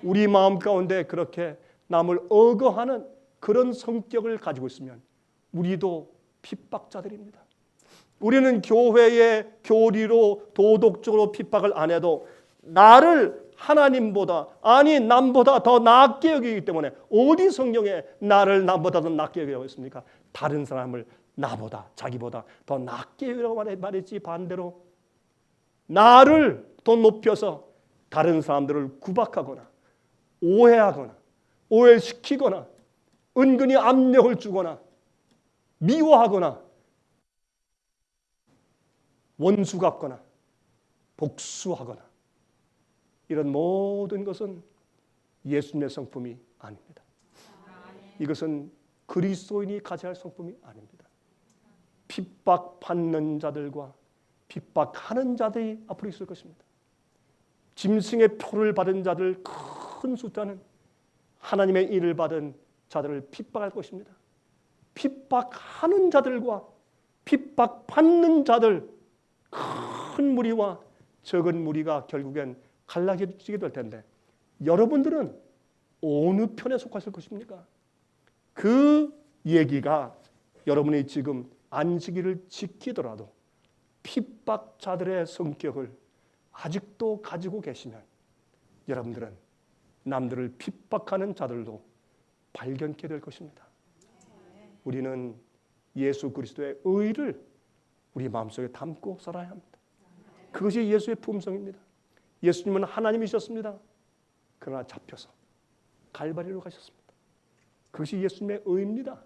우리 마음 가운데 그렇게 남을 억어하는 그런 성격을 가지고 있으면 우리도 핍박자들입니다. 우리는 교회의 교리로 도덕적으로 핍박을 안 해도 나를 하나님보다 아니 남보다 더 낫게 여기기 때문에 어디 성경에 나를 남보다 더 낫게 여기라고 했습니까? 다른 사람을 나보다 자기보다 더 낫게 여기라고 말했지 반대로 나를 더 높여서 다른 사람들을 구박하거나 오해하거나 오해시키거나 은근히 압력을 주거나 미워하거나 원수 같거나 복수하거나 이런 모든 것은 예수님의 성품이 아닙니다. 이것은 그리스도인이 가져야 할 성품이 아닙니다. 핍박받는 자들과 핍박하는 자들이 앞으로 있을 것입니다. 짐승의 표를 받은 자들 큰 숫자는 하나님의 일을 받은 자들을 핍박할 것입니다. 핍박하는 자들과 핍박받는 자들 큰 무리와 적은 무리가 결국엔 갈라지게 될 텐데 여러분들은 어느 편에 속하실 것입니까? 그 얘기가 여러분이 지금 안식일을 지키더라도 핍박자들의 성격을 아직도 가지고 계시면 여러분들은 남들을 핍박하는 자들도 발견케 될 것입니다. 우리는 예수 그리스도의 의를 우리 마음속에 담고 살아야 합니다. 그것이 예수의 품성입니다. 예수님은 하나님이셨습니다. 그러나 잡혀서 갈바리로 가셨습니다. 그것이 예수님의 의입니다.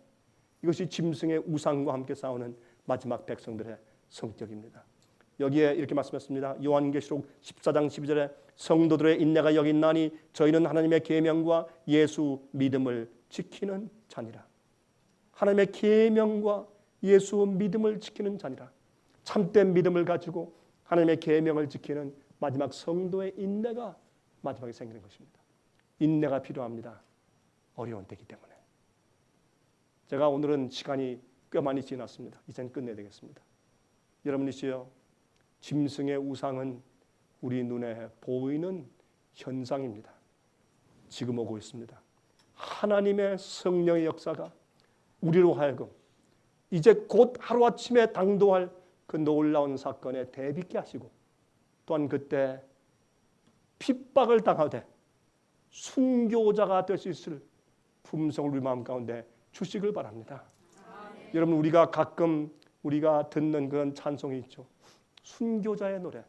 이것이 짐승의 우상과 함께 싸우는 마지막 백성들의 성격입니다. 여기에 이렇게 말씀했습니다. 요한계시록 14장 12절에 성도들의 인내가 여기 있나니 저희는 하나님의 계명과 예수 믿음을 지키는 자니라. 하나님의 계명과 예수 믿음을 지키는 자니라. 참된 믿음을 가지고 하나님의 계명을 지키는 마지막 성도의 인내가 마지막에 생기는 것입니다. 인내가 필요합니다. 어려운 때이기 때문에. 제가 오늘은 시간이 꽤 많이 지났습니다. 이젠 끝내야 되겠습니다. 여러분이시여, 짐승의 우상은 우리 눈에 보이는 현상입니다. 지금 오고 있습니다. 하나님의 성령의 역사가 우리로 하여금 이제 곧 하루아침에 당도할 그 놀라운 사건에 대비케 하시고, 또한 그때 핍박을 당하되 순교자가 될 수 있을 품성을 우리 마음 가운데 주시길 바랍니다. 여러분, 우리가 가끔 우리가 듣는 그런 찬송이 있죠. 순교자의 노래.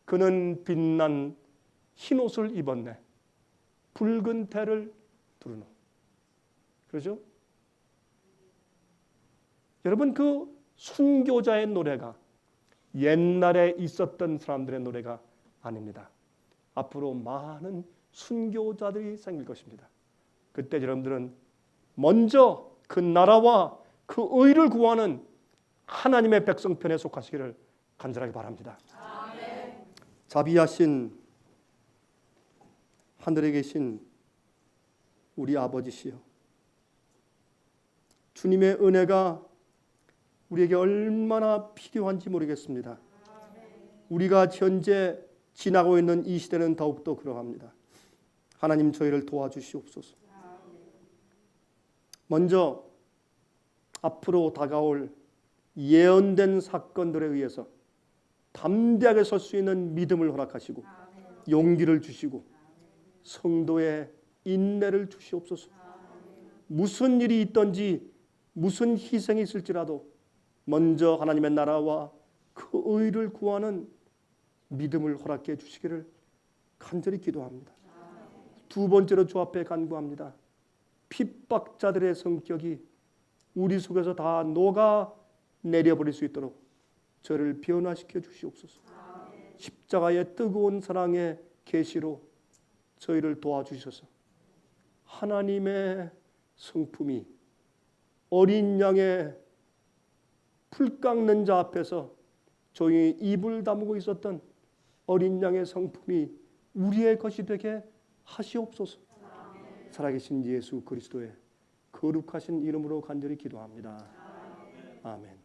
그는 빛난 흰옷을 입었네. 붉은 태를 두르노. 그렇죠? 여러분, 그 순교자의 노래가 옛날에 있었던 사람들의 노래가 아닙니다. 앞으로 많은 순교자들이 생길 것입니다. 그때 여러분들은 먼저 그 나라와 그 의를 구하는 하나님의 백성편에 속하시기를 간절하게 바랍니다. 아멘. 자비하신 하늘에 계신 우리 아버지시여, 주님의 은혜가 우리에게 얼마나 필요한지 모르겠습니다. 우리가 현재 지나고 있는 이 시대는 더욱더 그러합니다. 하나님, 저희를 도와주시옵소서. 먼저 앞으로 다가올 예언된 사건들에 의해서 담대하게 설 수 있는 믿음을 허락하시고 용기를 주시고 성도의 인내를 주시옵소서. 무슨 일이 있든지 무슨 희생이 있을지라도 먼저 하나님의 나라와 그 의를 구하는 믿음을 허락해 주시기를 간절히 기도합니다. 두 번째로 주 앞에 간구합니다. 핍박자들의 성격이 우리 속에서 다 녹아 내려버릴 수 있도록 저를 변화시켜 주시옵소서. 십자가의 뜨거운 사랑의 계시로 저희를 도와주셔서 하나님의 성품이 어린 양의 풀 깎는 자 앞에서 저희 입을 다무고 있었던 어린 양의 성품이 우리의 것이 되게 하시옵소서. 살아계신 예수 그리스도의 거룩하신 이름으로 간절히 기도합니다. 아멘.